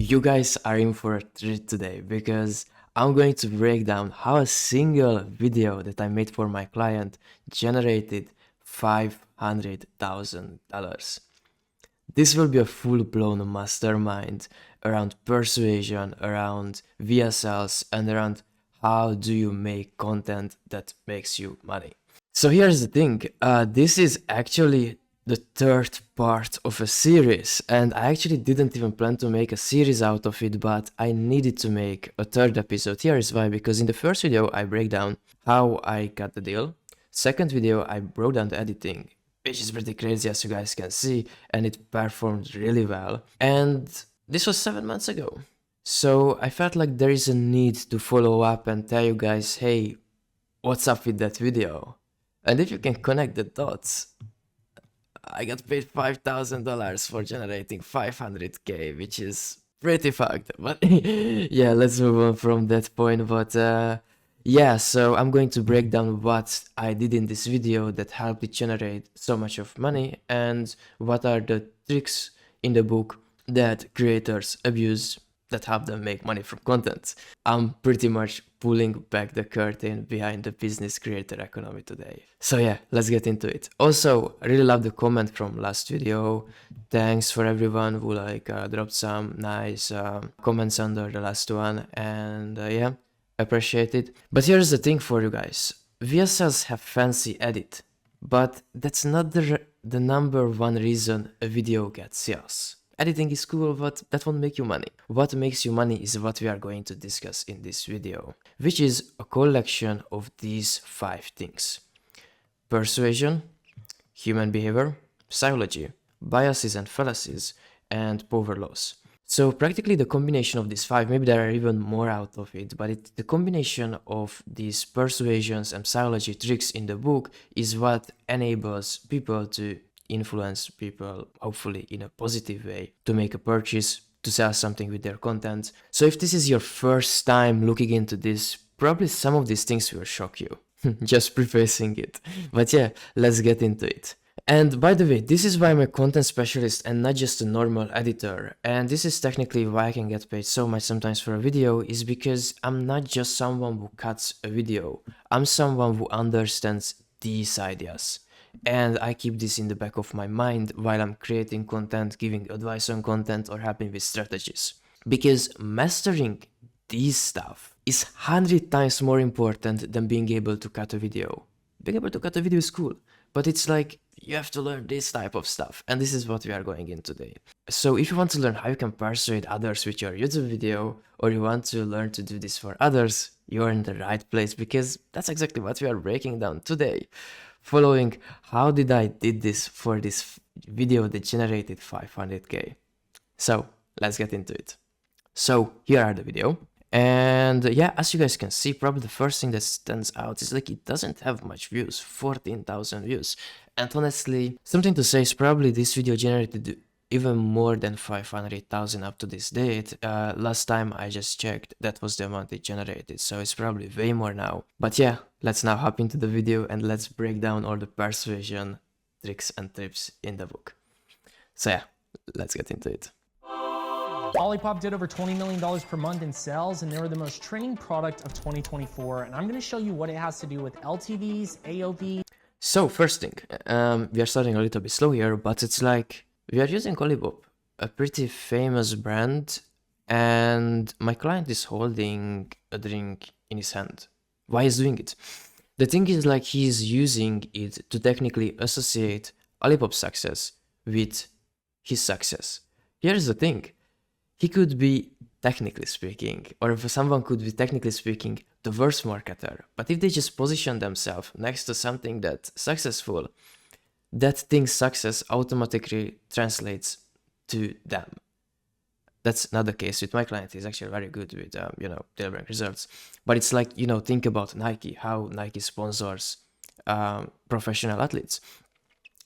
You guys are in for a treat today because I'm going to break down how a single video that I made for my client generated $500,000. This will be a full-blown mastermind around persuasion, around VSLs, and around how do you make content that makes you money. So here's the thing, this is actually the third part of a series, and I actually didn't even plan to make a series out of it, but I needed to make a third episode. Here is why, because in the first video I break down how I got the deal. Second video I broke down the editing, which is pretty crazy as you guys can see, and it performed really well. And this was 7 months ago. So I felt like there is a need to follow up and tell you guys, hey, what's up with that video? And if you can connect the dots, I got paid $5,000 for generating 500k, which is pretty fucked. But yeah, let's move on from that point. But yeah, so I'm going to break down what I did in this video that helped it generate so much of money, and what are the tricks in the book that creators abuse that help them make money from content. I'm pretty much pulling back the curtain behind the business creator economy today. So yeah, let's get into it. Also, I really love the comment from last video. Thanks for everyone who dropped some nice comments under the last one, and yeah, appreciate it. But here's the thing for you guys. VSLs have fancy edit, but that's not the number one reason a video gets sales. Editing is cool, but that won't make you money. What makes you money is what we are going to discuss in this video, which is a collection of these 5 things: persuasion, human behavior, psychology, biases and fallacies, and power laws. So practically the combination of these 5, maybe there are even more out of it, but the combination of these persuasions and psychology tricks in the book is what enables people to influence people, hopefully in a positive way, to make a purchase, to sell something with their content. So if this is your first time looking into this, probably some of these things will shock you. Just prefacing it. But yeah, let's get into it. And by the way, this is why I'm a content specialist and not just a normal editor. And this is technically why I can get paid so much sometimes for a video, is because I'm not just someone who cuts a video. I'm someone who understands these ideas. And I keep this in the back of my mind while I'm creating content, giving advice on content, or helping with strategies. Because mastering these stuff is 100 times more important than being able to cut a video. Being able to cut a video is cool, but it's like you have to learn this type of stuff, and this is what we are going in today. So if you want to learn how you can persuade others with your YouTube video, or you want to learn to do this for others, you're in the right place, because that's exactly what we are breaking down today. Following how did I did this for this video that generated 500k. So let's get into it. So here are the video, and yeah, as you guys can see, probably the first thing that stands out is like it doesn't have much views, 14,000 views. And honestly, something to say is probably this video generated even more than 500,000 up to this date. Last time I just checked, that was the amount it generated, so it's probably way more now. But yeah, let's now hop into the video and let's break down all the persuasion tricks and tips in the book. So yeah, let's get into it. Olipop did over $20 million per month in sales, and they were the most trending product of 2024. And I'm going to show you what it has to do with LTVs, AOV. So first thing, we are starting a little bit slow here, but it's like we are using Olipop, a pretty famous brand, and my client is holding a drink in his hand. Why is doing it? The thing is, like, he's using it to technically associate Olipop's success with his success. Here's the thing. He could be, technically speaking, or if someone could be technically speaking the worst marketer, but if they just position themselves next to something that's successful, that thing's success automatically translates to them. That's not the case with my client. He's actually very good with, delivering results. But it's like, think about Nike, how Nike sponsors professional athletes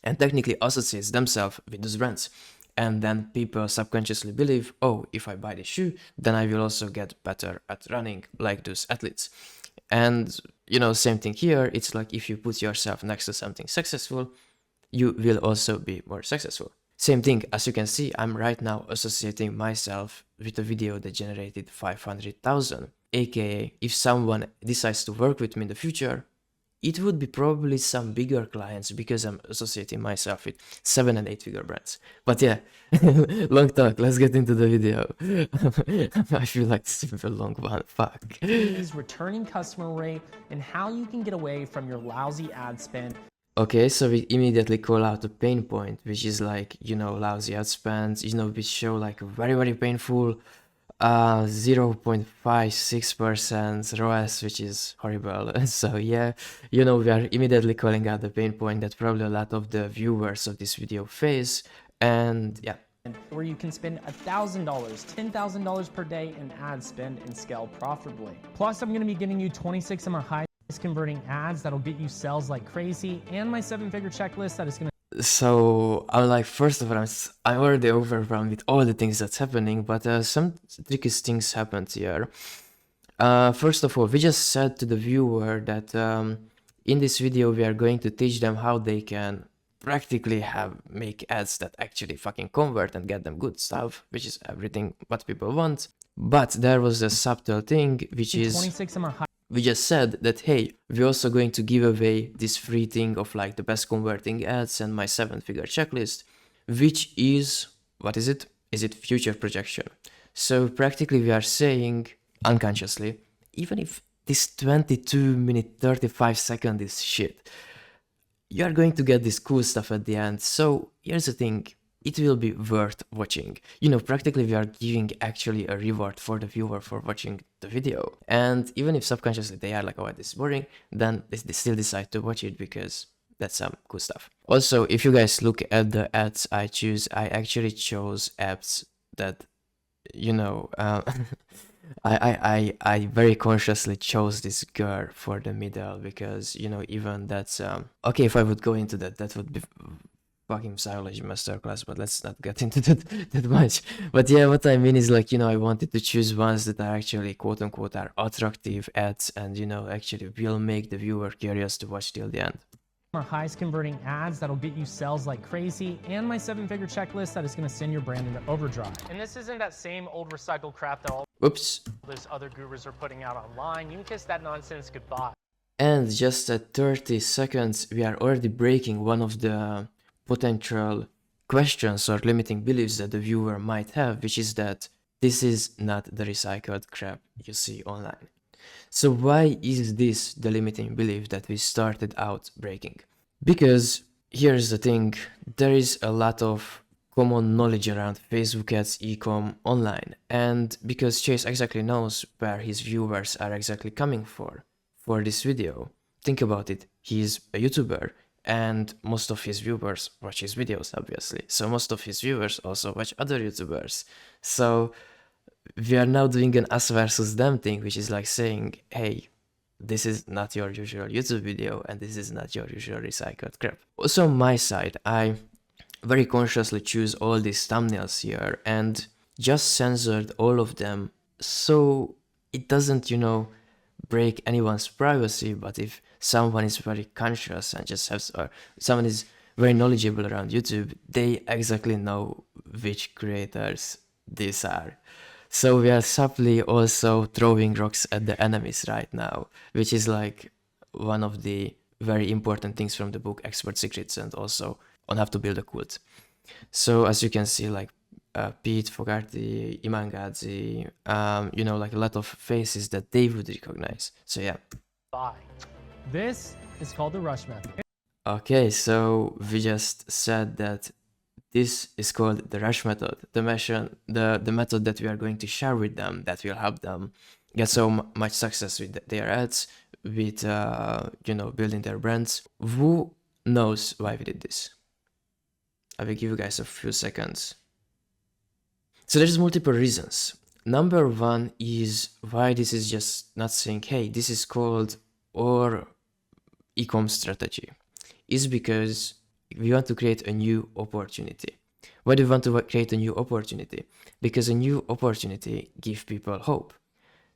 and technically associates themselves with those brands. And then people subconsciously believe, oh, if I buy this shoe, then I will also get better at running like those athletes. And, same thing here. It's like if you put yourself next to something successful, you will also be more successful. Same thing, as you can see, I'm right now associating myself with a video that generated 500,000. AKA, if someone decides to work with me in the future, it would be probably some bigger clients because I'm associating myself with 7 and 8 figure brands. But yeah, long talk, let's get into the video. I feel like this is a long one, fuck. Returning customer rate, and how you can get away from your lousy ad spend. Okay, so we immediately call out a pain point, which is like, you know, lousy ad spends, you know, we show like a very, very painful 0.56% ROAS, which is horrible. So yeah, you know, we are immediately calling out the pain point that probably a lot of the viewers of this video face. And yeah, where you can spend $1,000, $10,000 per day in ad spend and scale profitably. Plus, I'm going to be giving you 26 of my highest converting ads that'll get you sales like crazy, and my 7-figure checklist that is going to. So I'm like, first of all, I'm already overwhelmed with all the things that's happening, but some tricky things happened here. First of all, we just said to the viewer that in this video we are going to teach them how they can practically make ads that actually fucking convert and get them good stuff, which is everything what people want. But there was a subtle thing, which is 26 of my we just said that, hey, we're also going to give away this free thing of like the best converting ads and my 7-figure checklist, which is, what is it? Is it future projection? So practically we are saying unconsciously, even if this 22-minute 35-second is shit, you are going to get this cool stuff at the end. So here's the thing, it will be worth watching. You know, practically we are giving actually a reward for the viewer for watching the video. And even if subconsciously they are like, oh, this is boring, then they still decide to watch it because that's some cool stuff. Also, if you guys look at the ads I choose, I actually chose apps that, you know, I very consciously chose this girl for the middle because, you know, even that's, okay, if I would go into that, that would be fucking psychology masterclass, but let's not get into that much. But yeah, what I mean is like, you know, I wanted to choose ones that are actually quote unquote are attractive ads and, you know, actually will make the viewer curious to watch till the end. My highest converting ads that'll get you sales like crazy, and my 7-figure checklist that is going to send your brand into overdrive. And this isn't that same old recycled crap that all those other gurus are putting out online. You can kiss that nonsense goodbye. And just at 30 seconds, we are already breaking one of the potential questions or limiting beliefs that the viewer might have, which is that this is not the recycled crap you see online. So why is this the limiting belief that we started out breaking? Because here's the thing, there is a lot of common knowledge around Facebook ads, e-com, online, and because Chase exactly knows where his viewers are exactly coming for this video. Think about it, he's a YouTuber, and most of his viewers watch his videos, obviously. So most of his viewers also watch other YouTubers. So we are now doing an us versus them thing, which is like saying, hey, this is not your usual YouTube video and this is not your usual recycled crap. Also on my side, I very consciously choose all these thumbnails here and just censored all of them so it doesn't, you know, break anyone's privacy. But if someone is very conscious and just has, or someone is very knowledgeable around YouTube, they exactly know which creators these are. So we are subtly also throwing rocks at the enemies right now, which is like one of the very important things from the book Expert Secrets and also on how to build a cult. So as you can see, like Pete, Fogarty, Iman Gadzhi, you know, like a lot of faces that they would recognize. So yeah. Bye. This is called the rush method. Okay, so we just said that this is called the rush method, the method that we are going to share with them that will help them get so much success with their ads, with you know, building their brands. Who knows why we did this? I will give you guys a few seconds. So there's multiple reasons. Number one is why this is just not saying, hey, this is called or e-com strategy, is because we want to create a new opportunity. Why do we want to create a new opportunity? Because a new opportunity gives people hope.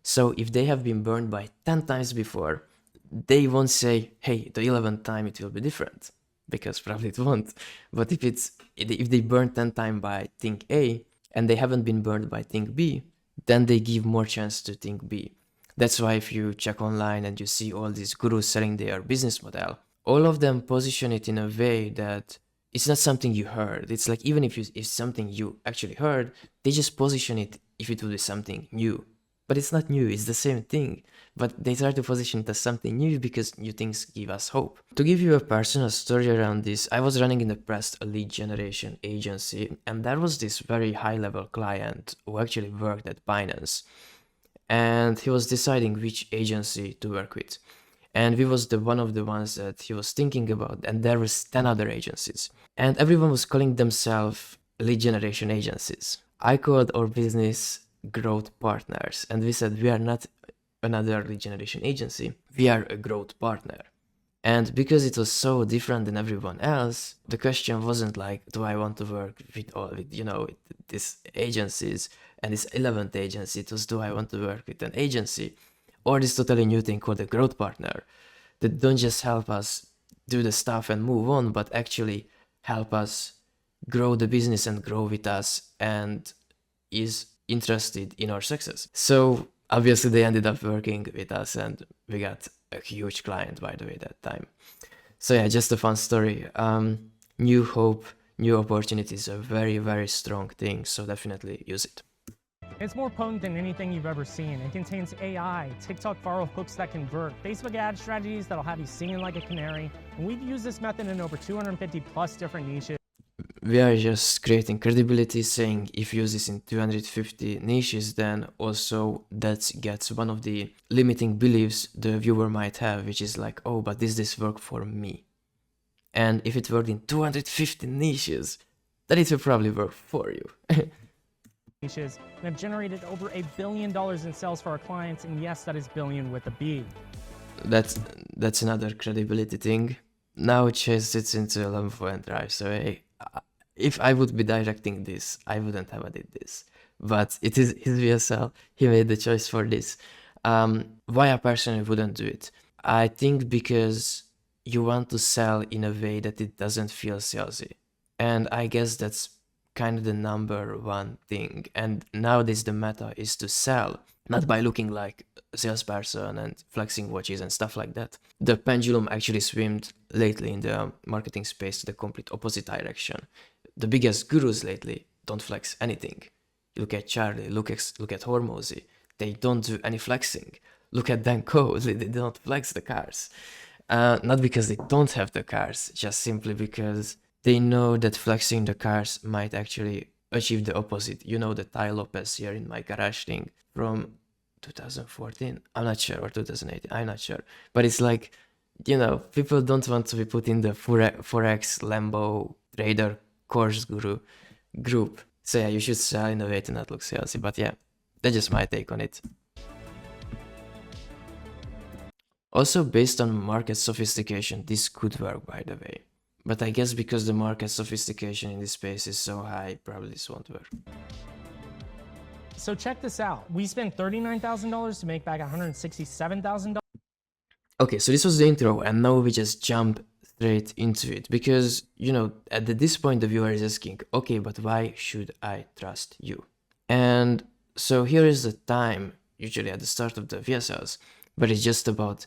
So if they have been burned by 10 times before, they won't say, hey, the 11th time it will be different. because probably it won't. But if they burn 10 times by think A and they haven't been burned by think B, then they give more chance to think B. That's why if you check online and you see all these gurus selling their business model, all of them position it in a way that it's not something you heard. It's like even if it's something you actually heard, they just position it if it would be something new. But it's not new, it's the same thing. But they try to position it as something new because new things give us hope. To give you a personal story around this, I was running in the past a lead generation agency, and there was this very high level client who actually worked at Binance. And he was deciding which agency to work with. And we was one of the ones that he was thinking about, and there was 10 other agencies. And everyone was calling themselves lead generation agencies. I called our business growth partners, and we said we are not another lead generation agency, we are a growth partner. And because it was so different than everyone else, the question wasn't like, do I want to work with these agencies and this 11th agency? It was, do I want to work with an agency or this totally new thing called a growth partner that don't just help us do the stuff and move on, but actually help us grow the business and grow with us and is interested in our success. So obviously they ended up working with us and we got a huge client, by the way, that time. So yeah, just a fun story. New hope, new opportunities are very, very strong thing. So definitely use it. It's more potent than anything you've ever seen. It contains AI, TikTok viral hooks that convert, Facebook ad strategies that'll have you singing like a canary. And we've used this method in over 250 plus different niches. We are just creating credibility, saying if you use this in 250 niches, then also that gets one of the limiting beliefs the viewer might have, which is like, oh, but this work for me. And if it worked in 250 niches, then it will probably work for you. Niches and have generated over $1 billion in sales for our clients, and yes, that is billion with a B. That's another credibility thing. Now Chase sits into a Lambo and drives away. If I would be directing this, I wouldn't have did this. But it is his VSL. He made the choice for this. Why I personally wouldn't do it? I think because you want to sell in a way that it doesn't feel salesy. And I guess that's kind of the number one thing. And nowadays the meta is to sell, not by looking like a salesperson and flexing watches and stuff like that. The pendulum actually swimmed lately in the marketing space to the complete opposite direction. The biggest gurus lately don't flex anything. Look at Charlie, look at Hormozy. They don't do any flexing. Look at Dan Cole, they don't flex the cars. Not because they don't have the cars, just simply because they know that flexing the cars might actually achieve the opposite. You know the Ty Lopez here in my garage thing from 2014? I'm not sure, or 2018, I'm not sure. But it's like, people don't want to be put in the Forex, Lambo, Trader, Course Guru group. So yeah, you should sell in a way to not look salesy. But yeah, that's just my take on it. Also, based on market sophistication, this could work, by the way. But I guess because the market sophistication in this space is so high, probably this won't work. So check this out. We spent $39,000 to make back $167,000. Okay, so this was the intro, and now we just jump straight into it. Because, at this point the viewer is asking, okay, but why should I trust you? And so here is the time, usually at the start of the VSLs, but it's just about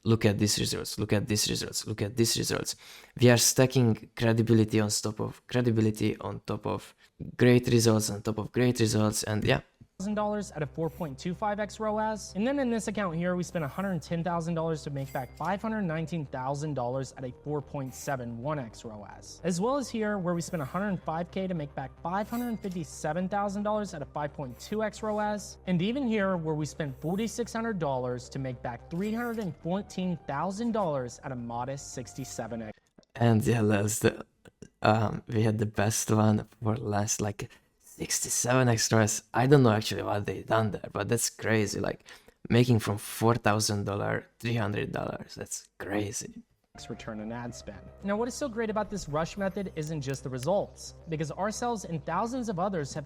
look at these results, look at these results, look at these results. We are stacking credibility on top of credibility on top of great results on top of great results, and yeah. $1,000 at a 4.25x ROAS. And then in this account here, we spent $110,000 to make back $519,000 at a 4.71x ROAS. As well as here, where we spent $105K to make back $557,000 at a 5.2x ROAS. And even here, where we spent $4,600 to make back $314,000 at a modest 67x. And yeah, we had the best one for last, like 67 extras. I don't know actually what they done there, but that's crazy. Like making from $4,000 $300. That's crazy. Return on ad spend. Now, what is so great about this rush method isn't just the results, because ourselves and thousands of others have.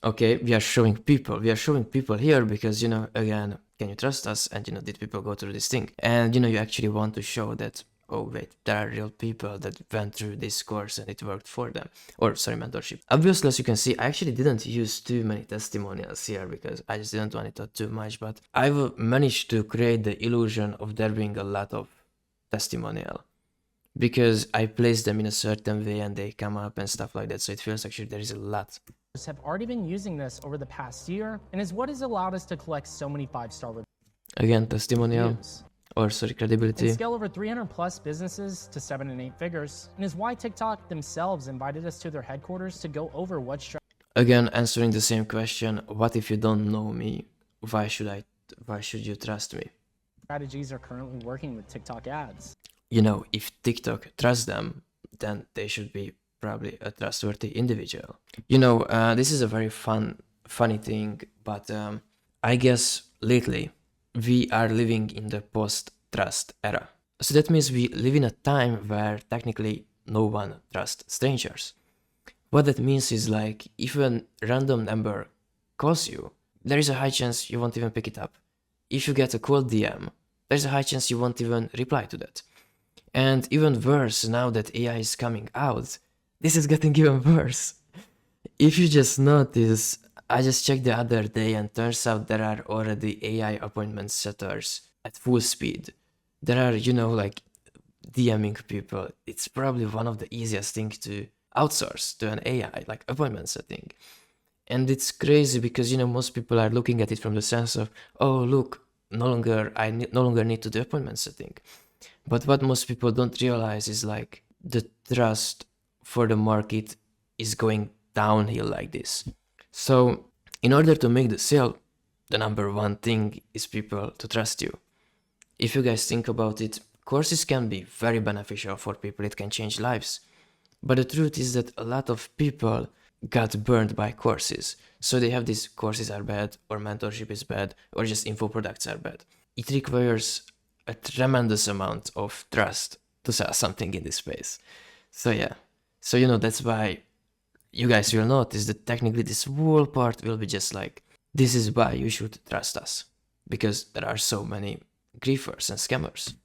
Okay, we are showing people here because, again, can you trust us? And, did people go through this thing? And, you actually want to show that oh wait, there are real people that went through this course and it worked for them. Or sorry, mentorship. Obviously, as you can see, I actually didn't use too many testimonials here because I just didn't want it to too much, but I've managed to create the illusion of there being a lot of testimonial because I place them in a certain way and they come up and stuff like that. So it feels actually there is a lot. Have already been using this over the past year and is what has allowed us to collect so many 5-star reviews. Again, testimonial. Or sorry, credibility. And scale over 300 plus businesses to 7 and 8 figures, and is why TikTok themselves invited us to their headquarters to go over what Again, answering the same question, what if you don't know me? Why should you trust me? strategies are currently working with TikTok ads. You know, if TikTok trusts them, then they should be probably a trustworthy individual. You know, this is a very funny thing, but I guess lately we are living in the post-trust era. So that means we live in a time where technically no one trusts strangers. What that means is like, if a random number calls you, there is a high chance you won't even pick it up. If you get a cold DM, there's a high chance you won't even reply to that. And even worse, now that AI is coming out, this is getting even worse. If you just notice, I just checked the other day and turns out there are already AI appointment setters at full speed. There are, you know, like DMing people. It's probably one of the easiest things to outsource to an AI, like appointment setting. And it's crazy because, you know, most people are looking at it from the sense of, oh, look, no longer need to do appointment setting. But what most people don't realize is like the trust for the market is going downhill like this. So in order to make the sale, the number one thing is people to trust you. If you guys think about it, courses can be very beneficial for people. It can change lives. But the truth is that a lot of people got burned by courses. So they have these courses are bad, or mentorship is bad, or just info products are bad. It requires a tremendous amount of trust to sell something in this space. So yeah. So, you know, that's why you guys will notice that technically this whole part will be just like, this is why you should trust us. Because there are so many griefers and scammers.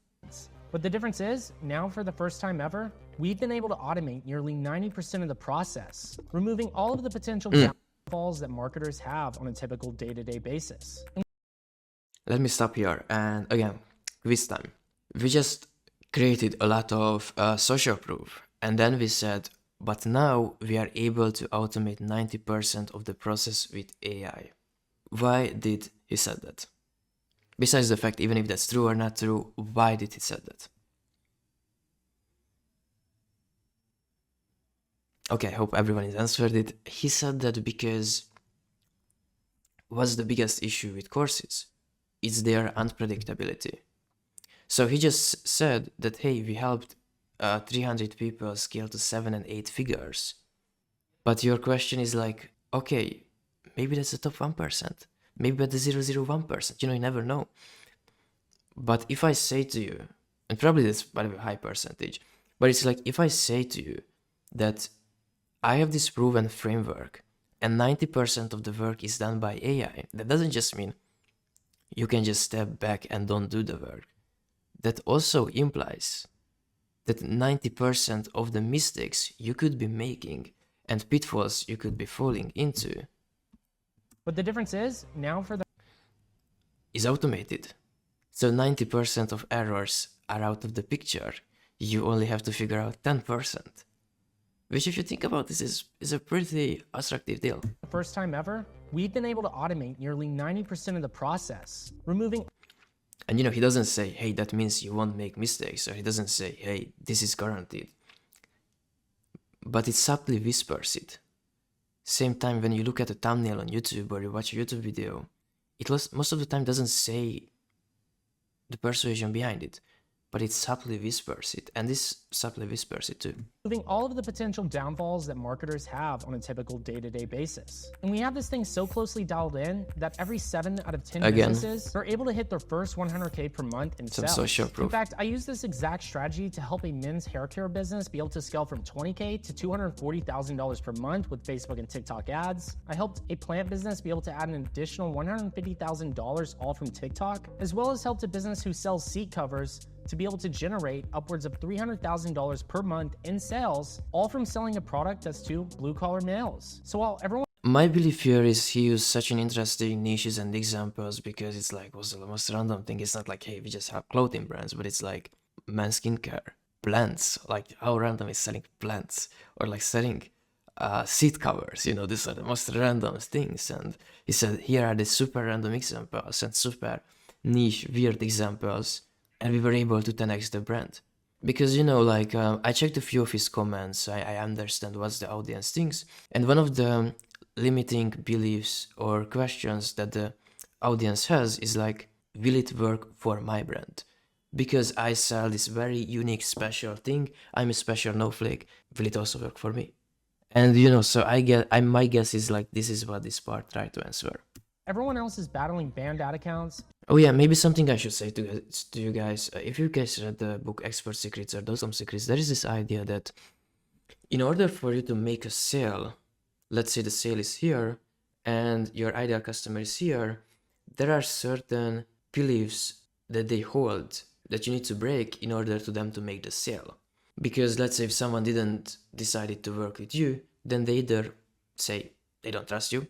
But the difference is, now for the first time ever, we've been able to automate nearly 90% of the process, removing all of the potential downfalls that marketers have on a typical day-to-day basis. Let me stop here, and again, quiz time. We just created a lot of social proof, and then we said, but now we are able to automate 90% of the process with AI. Why did he say that? Besides the fact, even if that's true or not true, why did he say that? Okay, I hope everyone has answered it. He said that because what's the biggest issue with courses? It's their unpredictability. So he just said that, hey, we helped 300 people scale to 7 and 8 figures. But your question is like, okay, maybe that's the top 1%. Maybe that's the 0.001%. You know, you never know. But if I say to you, and probably that's by the way a high percentage, but it's like if I say to you that I have this proven framework and 90% of the work is done by AI, that doesn't just mean you can just step back and don't do the work. That also implies that 90% of the mistakes you could be making and pitfalls you could be falling into. But the difference is, now for the is automated. So 90% of errors are out of the picture. You only have to figure out 10%. Which, if you think about this, is a pretty attractive deal. first time ever, we've been able to automate nearly 90% of the process, removing. And you know, he doesn't say, hey, that means you won't make mistakes, or he doesn't say, hey, this is guaranteed. But it subtly whispers it. Same time when you look at a thumbnail on YouTube or you watch a YouTube video, most of the time doesn't say the persuasion behind it, but it subtly whispers it, and this subtly whispers it too. Removing all of the potential downfalls that marketers have on a typical day-to-day basis. And we have this thing so closely dialed in that every 7 out of 10 businesses are able to hit their first 100K per month in sales. Social proof. In fact, I use this exact strategy to help a men's hair care business be able to scale from 20K to $240,000 per month with Facebook and TikTok ads. I helped a plant business be able to add an additional $150,000 all from TikTok, as well as helped a business who sells seat covers to be able to generate upwards of $300,000 per month in sales, all from selling a product that's to blue-collar males. So while everyone my belief here is he used such an interesting niches and examples because it's like was the most random thing. It's not like, hey, we just have clothing brands, but it's like men's skincare, plants, like how random is selling plants or like selling seat covers, you know, these are the most random things. And he said, here are the super random examples and super niche, weird examples, and we were able to 10x the brand. Because, you know, like, I checked a few of his comments, I understand what the audience thinks, and one of the limiting beliefs or questions that the audience has is like, will it work for my brand? Because I sell this very unique special thing, I'm a special snowflake, will it also work for me? And you know, so my guess is like, this is what this part tried to answer. everyone else is battling banned ad accounts. Oh yeah, maybe something I should say to you guys. If you guys read the book Expert Secrets or Those Secrets, there is this idea that in order for you to make a sale, let's say the sale is here and your ideal customer is here, there are certain beliefs that they hold that you need to break in order to them to make the sale. Because let's say if someone didn't decide to work with you, then they either say they don't trust you,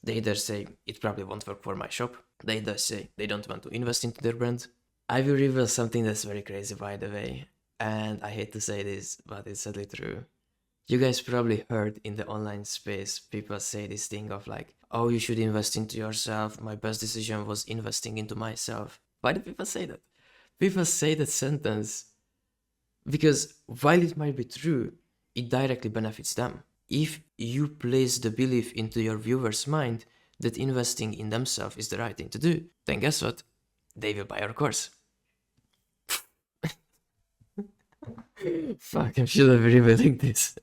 they either say it probably won't work for my shop, they either say they don't want to invest into their brand. I will reveal something that's very crazy, by the way, and I hate to say this, but it's sadly true. You guys probably heard in the online space people say this thing of like, oh, you should invest into yourself, my best decision was investing into myself. Why do people say that? People say that sentence because while it might be true, it directly benefits them. If you place the belief into your viewer's mind that investing in themselves is the right thing to do, then guess what? They will buy your course. Fuck, I should have revealing this.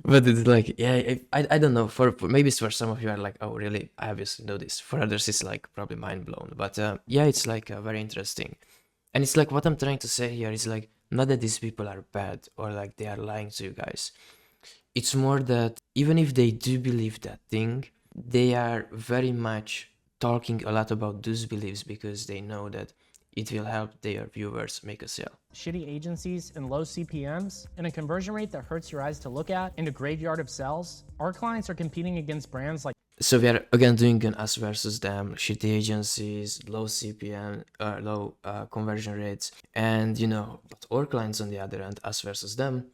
But it's like, yeah, I don't know. For maybe it's for some of you are like, oh, really? I obviously know this. For others, it's like probably mind blown. But yeah, it's like very interesting. And it's like what I'm trying to say here is like, not that these people are bad or like they are lying to you guys. It's more that even if they do believe that thing, they are very much talking a lot about those beliefs because they know that it will help their viewers make a sale. Shitty agencies and low CPMs and a conversion rate that hurts your eyes to look at in a graveyard of sales, our clients are competing against brands like. So we are again doing an us versus them, shitty agencies, low CPM, low conversion rates, and you know, but our clients on the other hand, us versus them,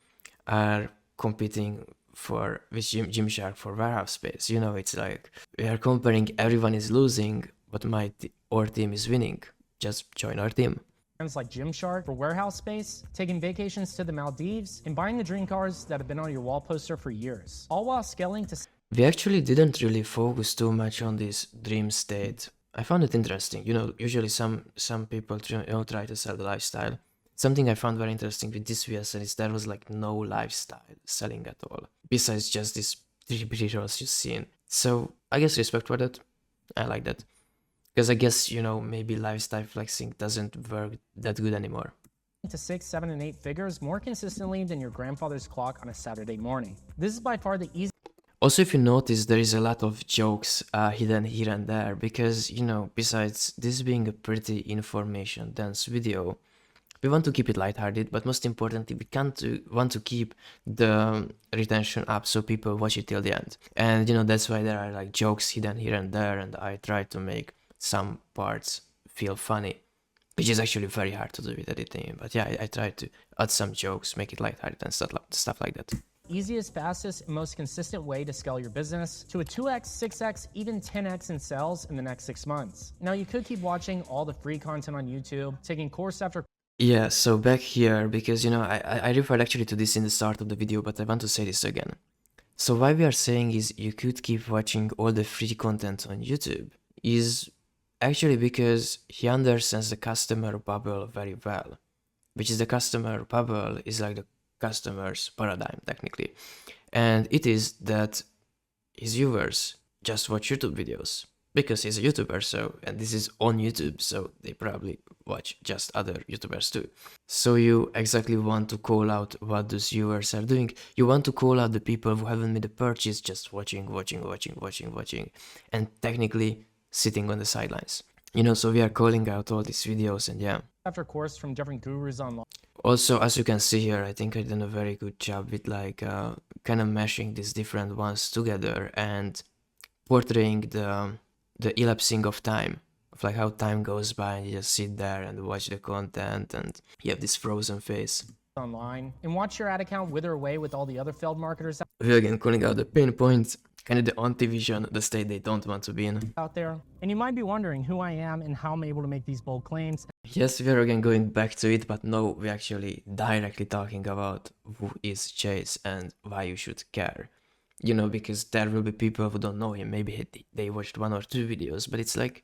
are competing for with Gymshark for warehouse space. You know, it's like we are comparing. Everyone is losing, but our team is winning. Just join our team. Brands like Gymshark for warehouse space, taking vacations to the Maldives, and buying the dream cars that have been on your wall poster for years, all while scaling to. We actually didn't really focus too much on this dream state. I found it interesting. You know, usually some people try to sell the lifestyle. Something I found very interesting with this VSL is there was like no lifestyle selling at all, besides just these 3 pre-rolls you've seen. So I guess respect for that. I like that. Because I guess, you know, maybe lifestyle flexing doesn't work that good anymore. To 6, 7, and 8 figures more consistently than your grandfather's clock on a Saturday morning. This is by far the easiest. Also, if you notice, there is a lot of jokes hidden here and there because, you know, besides this being a pretty information-dense video, we want to keep it lighthearted, but most importantly, we want to keep the retention up so people watch it till the end. And, you know, that's why there are like jokes hidden here and there, and I try to make some parts feel funny, which is actually very hard to do with editing. But yeah, I try to add some jokes, make it lighthearted and stuff like that. Easiest, fastest, and most consistent way to scale your business to a 2x, 6x, even 10x in sales in the next 6 months. Now, you could keep watching all the free content on YouTube, taking course after. Yeah, so back here, because, you know, I referred actually to this in the start of the video, but I want to say this again. So why we are saying is you could keep watching all the free content on YouTube is actually because he understands the customer bubble very well, which is the customer bubble is like the customer's paradigm technically, and it is that his viewers just watch YouTube videos because he's a YouTuber, so, and this is on YouTube, so they probably watch just other YouTubers too. So you exactly want to call out what those viewers are doing. You want to call out the people who haven't made a purchase, just watching, and technically sitting on the sidelines. You know, so we are calling out all these videos, and yeah. after course from different gurus online. Also, as you can see here, I think I did a very good job with like kind of meshing these different ones together and portraying the elapsing of time, of like how time goes by and you just sit there and watch the content and you have this frozen face. Online and watch your ad account wither away with all the other failed marketers We're again calling out the pain points, kind of the anti-vision, the state they don't want to be in. out there. And you might be wondering who I am and how I'm able to make these bold claims. Yes, we're again going back to it, but no, we're actually directly talking about who is Chase and why you should care. You know, because there will be people who don't know him, maybe they watched 1 or 2 videos, but it's like,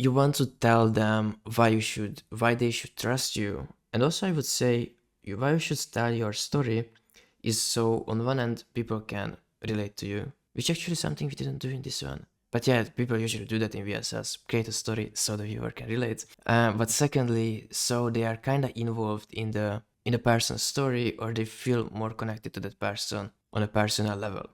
you want to tell them why they should trust you. And also I would say, why you should tell your story is so on one end people can relate to you, which actually is something we didn't do in this one. But yeah, people usually do that in VSLs, create a story so the viewer can relate. But secondly, so they are kind of involved in a person's story, or they feel more connected to that person on a personal level,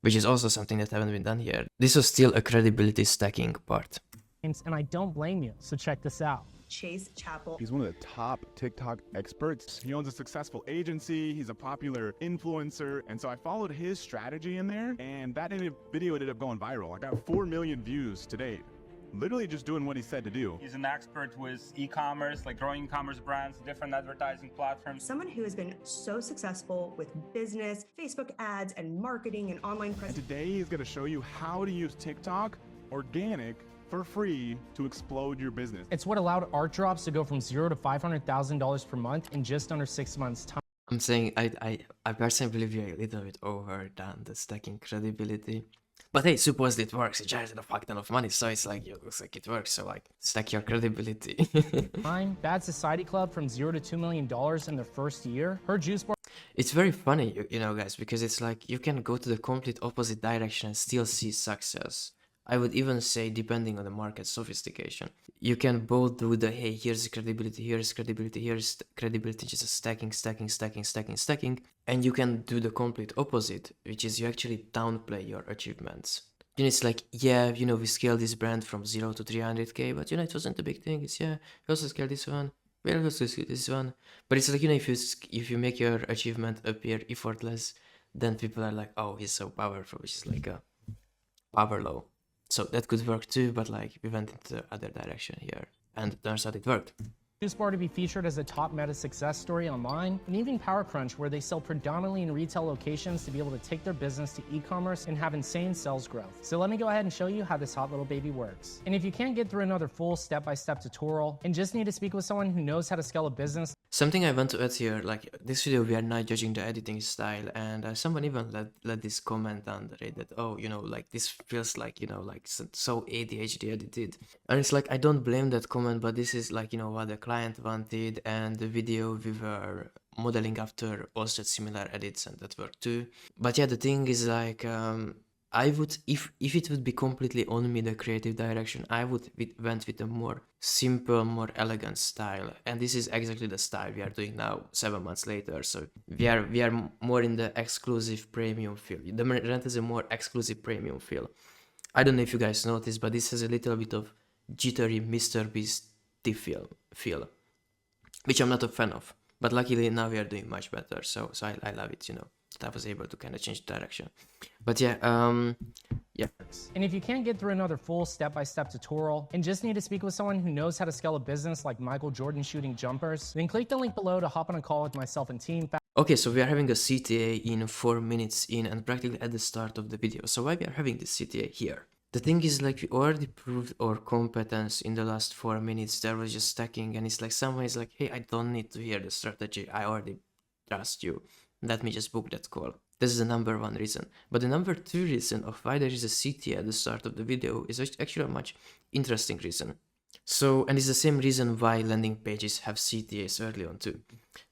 which is also something that haven't been done here. This was still a credibility stacking part. And I don't blame you, so check this out. Chase Chappell. He's one of the top TikTok experts. He owns a successful agency. He's a popular influencer. And so I followed his strategy in there, and that video ended up going viral. I got 4 million views to date. Literally just doing what he said to do. He's an expert with e-commerce, like growing e-commerce brands, different advertising platforms. Someone who has been so successful with business, Facebook ads, and marketing and online And presence. today he's going to show you how to use TikTok organic for free to explode your business. It's what allowed art drops to go from $0 to $500,000 per month in just under 6 months time. I'm saying I personally believe you're a little bit overdone the stacking credibility. But hey, supposedly it works. It generated a fuck ton of money, so it's like, it looks like it works. So like, stack your credibility. Bad Society Club from $0 to $2 million in their first year. Her juice bar It's very funny, you know, guys, because it's like you can go to the complete opposite direction and still see success. I would even say, depending on the market sophistication, you can both do the, hey, here's credibility, here's credibility, here's credibility, just stacking, and you can do the complete opposite, which is you actually downplay your achievements. Then it's like, yeah, you know, we scaled this brand from 0 to 300k, but you know, it wasn't a big thing. It's, yeah, we also scaled this one, we also scaled this one. But it's like, you know, if you make your achievement appear effortless, then people are like, oh, he's so powerful, which is like a power low. So that could work too, but like we went into the other direction here, and it turns out it worked. juice bar to be featured as a top meta success story online, and even Power Crunch, where they sell predominantly in retail locations to be able to take their business to e-commerce and have insane sales growth. So let me go ahead and show you how this hot little baby works. And if you can't get through another full step-by-step tutorial and just need to speak with someone who knows how to scale a business, Something I want to add here, like this video we are not judging the editing style, and someone even let this comment under it that, oh, you know, like this feels like, you know, like so ADHD edited. And it's like, I don't blame that comment, but this is like, you know, what the client wanted, and the video we were modeling after also had similar edits and that worked too. But yeah, the thing is like, I would, if it would be completely on me, the creative direction, I would went with a more simple, more elegant style. And this is exactly the style we are doing now, 7 months later. So we are more in the exclusive premium feel. The rent is a more exclusive premium feel. I don't know if you guys noticed, but this has a little bit of jittery Mr. Beast feel, which I'm not a fan of. But luckily now we are doing much better. So I love it, you know. I was able to kind of change direction. But yeah, yeah. and if you can't get through another full step-by-step tutorial and just need to speak with someone who knows how to scale a business like Michael Jordan shooting jumpers, then click the link below to hop on a call with myself and team. Okay, so we are having a CTA in 4 minutes in and practically at the start of the video. So why we are having this CTA here? The thing is, like, we already proved our competence in the last 4 minutes. There was just stacking, and it's like someone is like, hey, I don't need to hear the strategy. I already trust you. Let me just book that call. This is the number 1 reason. But the number 2 reason of why there is a CTA at the start of the video is actually a much interesting reason. So, and it's the same reason why landing pages have CTAs early on too.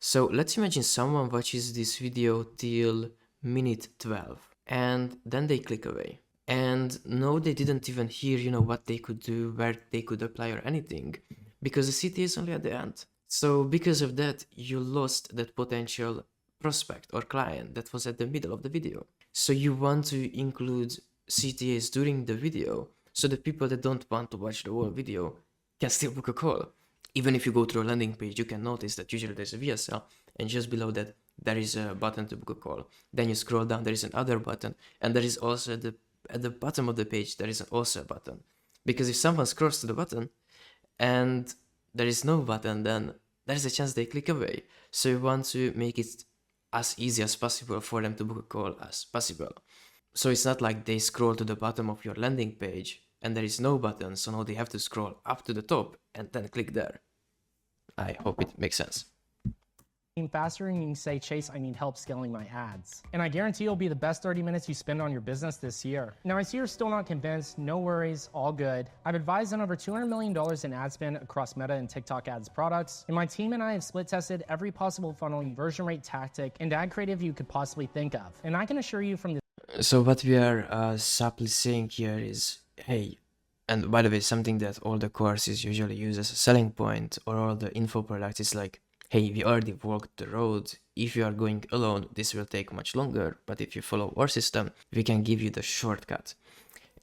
So let's imagine someone watches this video till minute 12 and then they click away. And no, they didn't even hear, you know, what they could do, where they could apply or anything, because the CTA is only at the end. So because of that, you lost that potential prospect or client that was at the middle of the video. So you want to include CTAs during the video so the people that don't want to watch the whole video can still book a call. Even if you go through a landing page, you can notice that usually there's a VSL, and just below that there is a button to book a call. Then you scroll down, there is another button, and there is also at the bottom of the page there is also a button. Because if someone scrolls to the button and there is no button, then there's a chance they click away. So you want to make it as easy as possible for them to book a call as possible. So it's not like they scroll to the bottom of your landing page and there is no button, so now they have to scroll up to the top and then click there. I hope it makes sense. Faster, and you can say, Chase, I need help scaling my ads. And I guarantee it'll be the best 30 minutes you spend on your business this year. Now, I see you're still not convinced. No worries, all good. I've advised on over $200 million in ad spend across Meta and TikTok ads products. And my team and I have split tested every possible funnel conversion rate tactic and ad creative you could possibly think of. And I can assure you from the So what we are simply saying here is, hey, and by the way, something that all the courses usually use as a selling point, or all the info products, is like, hey, we already walked the road. If you are going alone, this will take much longer, but if you follow our system, we can give you the shortcut.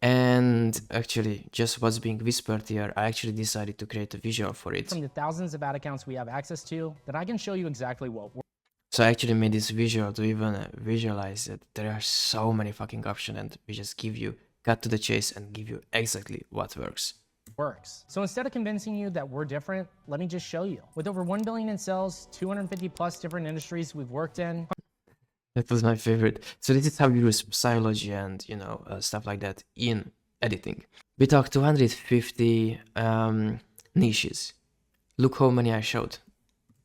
And actually, just what's being whispered here, I actually decided to create a visual for it. From the thousands of ad accounts we have access to, that I can show you exactly what works. So I actually made this visual to even visualize that there are so many fucking options, and we just give you, cut to the chase and give you exactly what works. So instead of convincing you that we're different, let me just show you. With over 1 billion in sales, 250 plus different industries we've worked in. That was my favorite. So this is how you use psychology and, you know, stuff like that in editing. We talked 250 niches. Look how many I showed.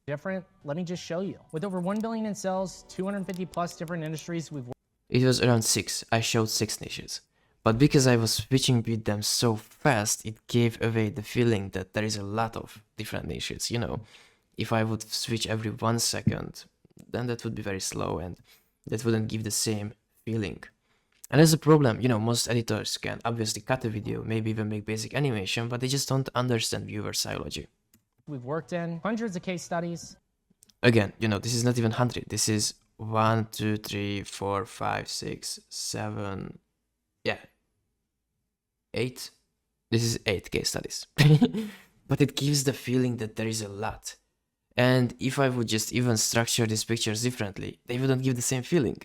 Different, let me just show you. With over 1 billion in sales, 250 plus different industries we've worked. It was around 6. I showed 6 niches. But because I was switching with them so fast, it gave away the feeling that there is a lot of different niches. You know, if I would switch every 1 second, then that would be very slow and that wouldn't give the same feeling. And that's a problem. You know, most editors can obviously cut a video, maybe even make basic animation, but they just don't understand viewer psychology. We've worked in hundreds of case studies. Again, you know, this is not even 100. This is 1, 2, 3, 4, 5, 6, 7, yeah. 8. This is 8 case studies. But it gives the feeling that there is a lot. And if I would just even structure these pictures differently, they wouldn't give the same feeling.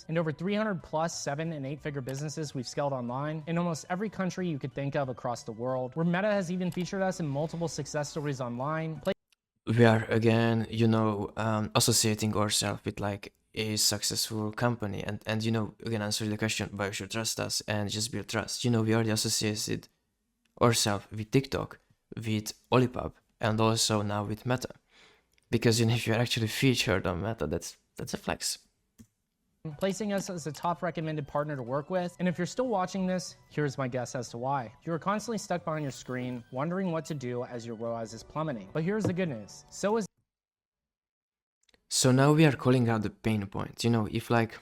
And over 300 plus 7- and 8-figure businesses we've scaled online in almost every country you could think of across the world, where Meta has even featured us in multiple success stories online. We are again, you know, associating ourselves with like a successful company, and you know, again, answer the question why you should trust us and just build trust. You know, we already associated ourselves with TikTok, with Olipop, and also now with Meta, because you know, if you're actually featured on Meta, that's a flex. Placing us as a top recommended partner to work with. And if you're still watching this, here's my guess as to why. You're constantly stuck behind your screen, wondering what to do as your ROAS is plummeting. But here's the good news. So now we are calling out the pain point. You know, if like,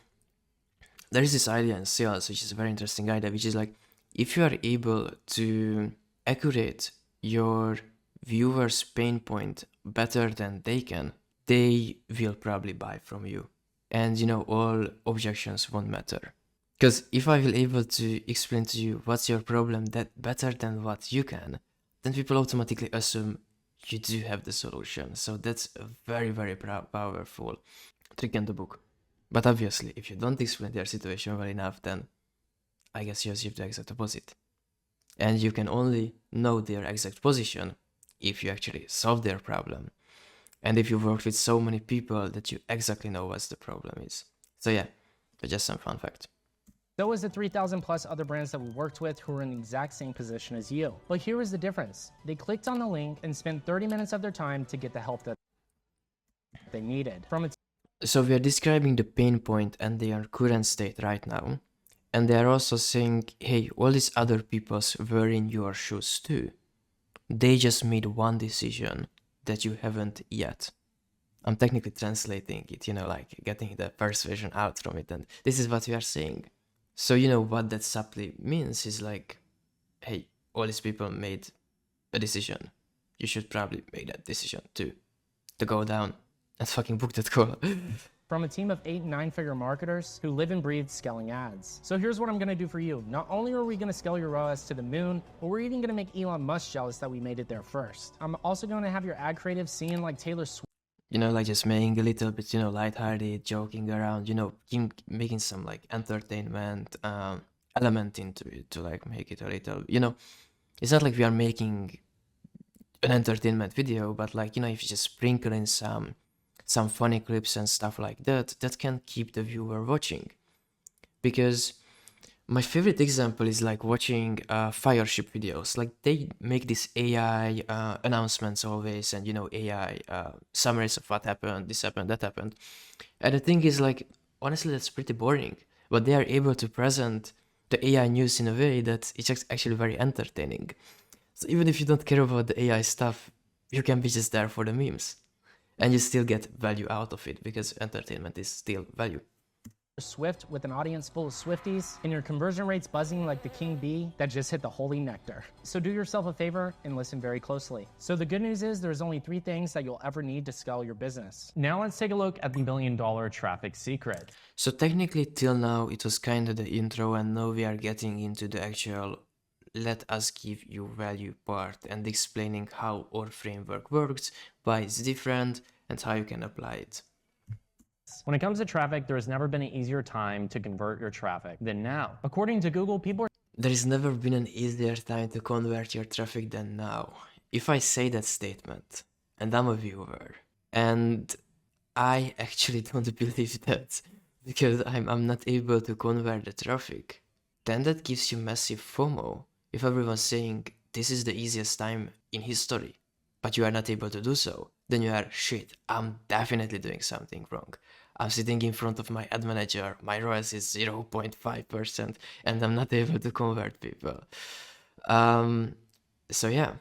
there is this idea in sales, which is a very interesting idea, which is like, if you are able to accurate your viewers' pain point better than they can, they will probably buy from you. And you know, all objections won't matter. Because if I will able to explain to you what's your problem that better than what you can, then people automatically assume you do have the solution. So that's a very, very powerful trick in the book. But obviously, if you don't explain their situation well enough, then I guess you achieve the exact opposite. And you can only know their exact position if you actually solve their problem. And if you work with so many people that you exactly know what the problem is. So yeah, but just some fun fact. So is the 3,000 plus other brands that we worked with who are in the exact same position as you. But here is the difference. They clicked on the link and spent 30 minutes of their time to get the help that they needed. So we are describing the pain point and their current state right now. And they are also saying, hey, all these other people were in your shoes too. They just made one decision that you haven't yet. I'm technically translating it, you know, like getting the persuasion out from it, and this is what we are saying. So you know what that subtly means is like, hey, all these people made a decision. You should probably make that decision too. To go down and fucking book that call. from a team of 8 and 9-figure marketers who live and breathe scaling ads. So here's what I'm gonna do for you. Not only are we gonna scale your ROAS to the moon, but we're even gonna make Elon Musk jealous that we made it there first. I'm also gonna have your ad creative seeing like Taylor Swift. You know, like just making a little bit, you know, lighthearted, joking around, you know, making some like entertainment element into it to like make it a little, you know, it's not like we are making an entertainment video, but like, you know, if you just sprinkle in some funny clips and stuff like that, that can keep the viewer watching. Because my favorite example is like watching Fireship videos. Like they make this AI announcements always, and you know, AI summaries of what happened, this happened, that happened. And the thing is, like, honestly, that's pretty boring. But they are able to present the AI news in a way that it's actually very entertaining. So even if you don't care about the AI stuff, you can be just there for the memes. And you still get value out of it, because entertainment is still value. Swift with an audience full of Swifties, and your conversion rates buzzing like the king bee that just hit the holy nectar. So do yourself a favor and listen very closely. So the good news is there's only 3 things that you'll ever need to scale your business. Now let's take a look at the $1 billion traffic secret. So technically till now it was kind of the intro, and now we are getting into the actual let us give you value part and explaining how our framework works, why it's different, and how you can apply it. When it comes to traffic, there has never been an easier time to convert your traffic than now. According to Google, There has never been an easier time to convert your traffic than now. If I say that statement, and I'm a viewer, and I actually don't believe that, because I'm not able to convert the traffic, then that gives you massive FOMO. If everyone's saying this is the easiest time in history, but you are not able to do so, then you are, shit, I'm definitely doing something wrong. I'm sitting in front of my ad manager, my ROAS is 0.5%, and I'm not able to convert people. So yeah.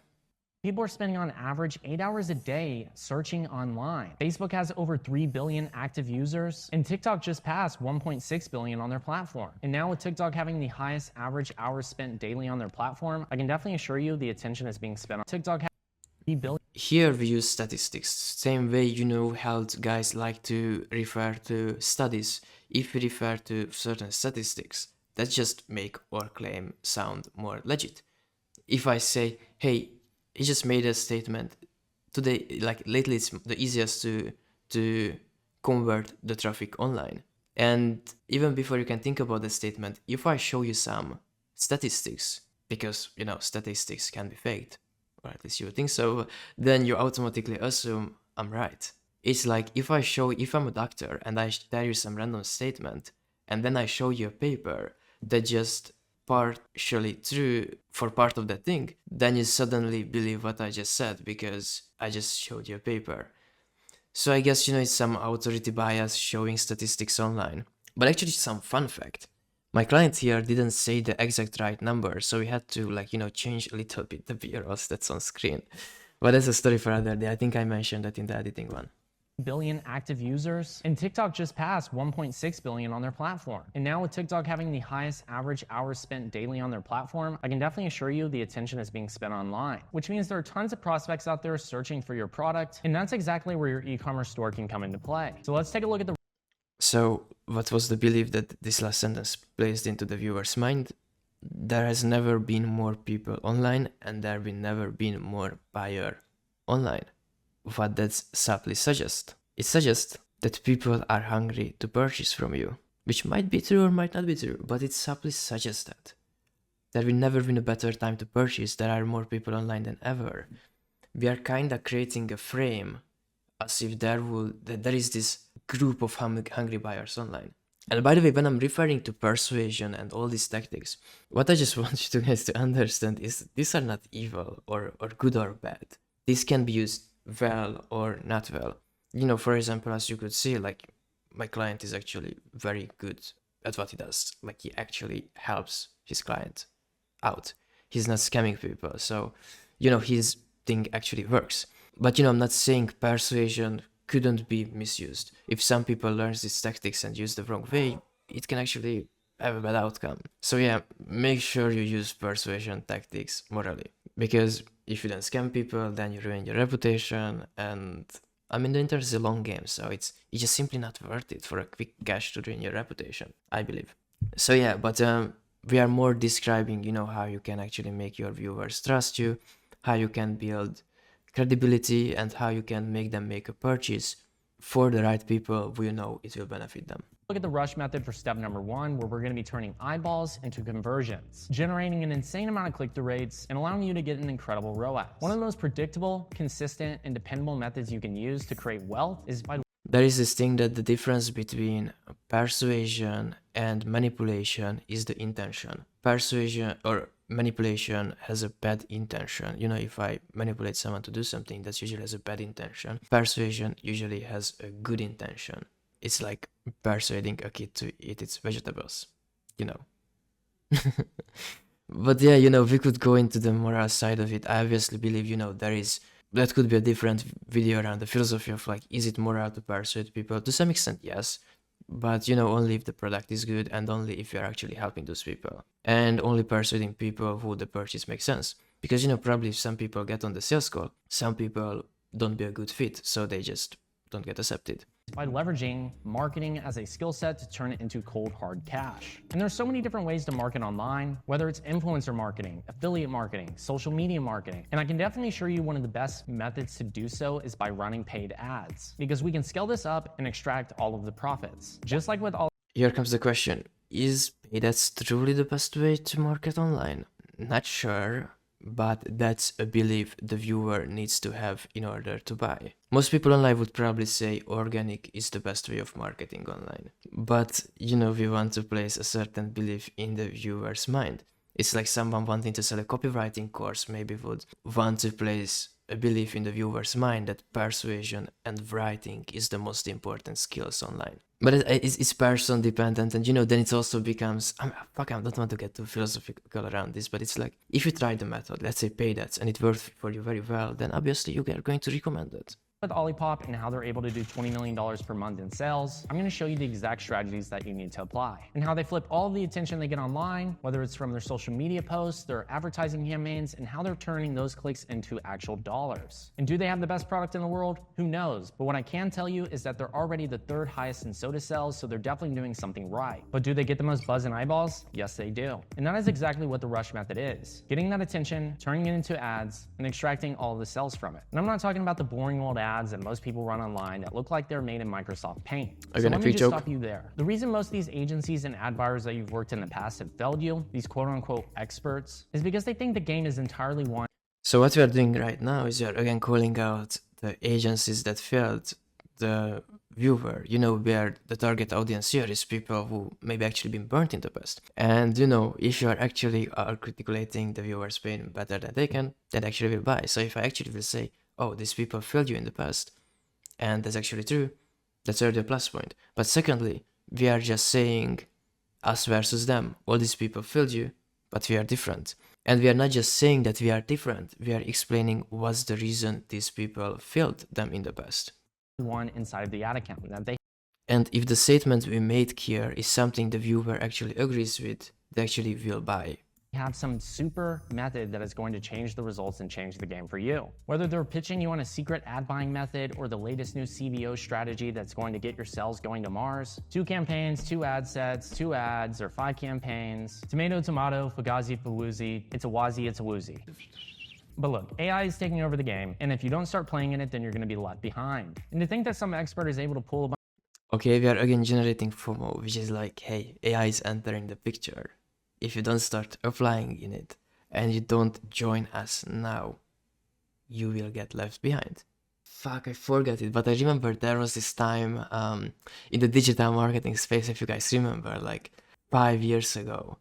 people are spending on average 8 hours a day searching online. Facebook has over 3 billion active users, and TikTok just passed 1.6 billion on their platform. And now with TikTok having the highest average hours spent daily on their platform, I can definitely assure you the attention is being spent on TikTok. Here we use statistics, same way, you know, health guys like to refer to studies. If we refer to certain statistics, that just make our claim sound more legit. If I say, hey, he just made a statement today, like lately it's the easiest to convert the traffic online. And even before you can think about the statement, if I show you some statistics, because, you know, statistics can be faked, or at least you would think so, then you automatically assume I'm right. It's like if I'm a doctor and I tell you some random statement, and then I show you a paper that just partially true for part of that thing, then you suddenly believe what I just said because I just showed you a paper. So I guess, you know, it's some authority bias showing statistics online. But actually some fun fact. My client here didn't say the exact right number, so we had to, like, you know, change a little bit the BROs that's on screen. But that's a story for another day. I think I mentioned that in the editing one. Billion active users, and TikTok just passed 1.6 billion on their platform. And now with TikTok having the highest average hours spent daily on their platform, I can definitely assure you the attention is being spent online, which means there are tons of prospects out there searching for your product, and that's exactly where your e-commerce store can come into play. So let's take a look at the... So what was the belief that this last sentence placed into the viewer's mind? There has never been more people online, and there will never been more buyer online. What that subtly suggests? It suggests that people are hungry to purchase from you, which might be true or might not be true, but it subtly suggests that. There will never be a better time to purchase, there are more people online than ever. We are kinda creating a frame as if there is this group of hungry buyers online. And by the way, when I'm referring to persuasion and all these tactics, what I just want you guys to understand is these are not evil or good or bad. This can be used well or not well. You know, for example, as you could see, like, my client is actually very good at what he does. Like, he actually helps his client out. He's not scamming people, so, you know, his thing actually works. But, you know, I'm not saying persuasion couldn't be misused. If some people learn these tactics and use the wrong way, it can actually have a bad outcome. So yeah, make sure you use persuasion tactics morally, because if you don't scam people, then you ruin your reputation, and I mean, the internet is a long game, so it's just simply not worth it for a quick cash to drain your reputation, I believe. So yeah, but we are more describing, you know, how you can actually make your viewers trust you, how you can build credibility, and how you can make them make a purchase for the right people who you know it will benefit them. Look at the rush method for step number 1, where we're going to be turning eyeballs into conversions, generating an insane amount of click-through rates, and allowing you to get an incredible ROAS. One of the most predictable, consistent, and dependable methods you can use to create wealth is by... There is this thing that the difference between persuasion and manipulation is the intention. Persuasion or manipulation has a bad intention. You know, if I manipulate someone to do something, that usually has a bad intention. Persuasion usually has a good intention. It's like persuading a kid to eat its vegetables, you know. But yeah, you know, we could go into the moral side of it. I obviously believe, you know, that could be a different video around the philosophy of like, is it moral to persuade people? To some extent, yes. But, you know, only if the product is good and only if you're actually helping those people. And only persuading people who the purchase makes sense. Because, you know, probably if some people get on the sales call, some people don't be a good fit, so they just don't get accepted. By leveraging marketing as a skill set to turn it into cold hard cash. And there's so many different ways to market online, whether it's influencer marketing, affiliate marketing, social media marketing. And I can definitely assure you one of the best methods to do so is by running paid ads, because we can scale this up and extract all of the profits. Just like with all... Here comes the question. Is paid ads truly the best way to market online? Not sure, but that's a belief the viewer needs to have in order to buy. Most people online would probably say organic is the best way of marketing online. But, you know, we want to place a certain belief in the viewer's mind. It's like someone wanting to sell a copywriting course maybe would want to place a belief in the viewer's mind that persuasion and writing is the most important skills online. But it's person dependent, and you know, then it also becomes, I don't want to get too philosophical around this, but it's like, if you try the method, let's say paid ads, and it works for you very well, then obviously you are going to recommend it. With Olipop and how they're able to do $20 million per month in sales, I'm going to show you the exact strategies that you need to apply and how they flip all of the attention they get online, whether it's from their social media posts, their advertising campaigns, and how they're turning those clicks into actual dollars. And do they have the best product in the world? Who knows? But what I can tell you is that they're already the 3rd highest in soda sales, so they're definitely doing something right. But do they get the most buzz and eyeballs? Yes, they do. And that is exactly what the rush method is. Getting that attention, turning it into ads, and extracting all of the sales from it. And I'm not talking about the boring old ads that most people run online that look like they're made in Microsoft Paint. So let me just stop you there. The reason most of these agencies and ad buyers that you've worked in the past have failed you, these quote-unquote experts, is because they think the game is entirely won. So what we are doing right now is we are again calling out the agencies that failed the viewer, you know, where the target audience here is people who maybe actually been burnt in the past. And, you know, if you are actually articulating the viewer's pain better than they can, then they actually will buy. So if I actually will say, oh, these people failed you in the past, and that's actually true, that's already a plus point. But secondly, we are just saying us versus them. All these people failed you, but we are different. And we are not just saying that we are different, we are explaining what's the reason these people failed them in the past. One inside of the ad account that they... And if the statement we made here is something the viewer actually agrees with, they actually will buy. Have some super method that is going to change the results and change the game for you. Whether they're pitching you on a secret ad buying method or the latest new CBO strategy that's going to get your sales going to Mars, 2 campaigns, 2 ad sets, 2 ads, or 5 campaigns, tomato, tomato, fugazi, fawoozi, it's a wazi, it's a woozy. But look, AI is taking over the game, and if you don't start playing in it, then you're going to be left behind. And to think that some expert is able to pull a bunch... Okay, we are again generating FOMO, which is like, hey, AI is entering the picture. If you don't start applying in it and you don't join us now, you will get left behind. Fuck, I forgot it, but I remember there was this time in the digital marketing space, if you guys remember, like 5 years ago,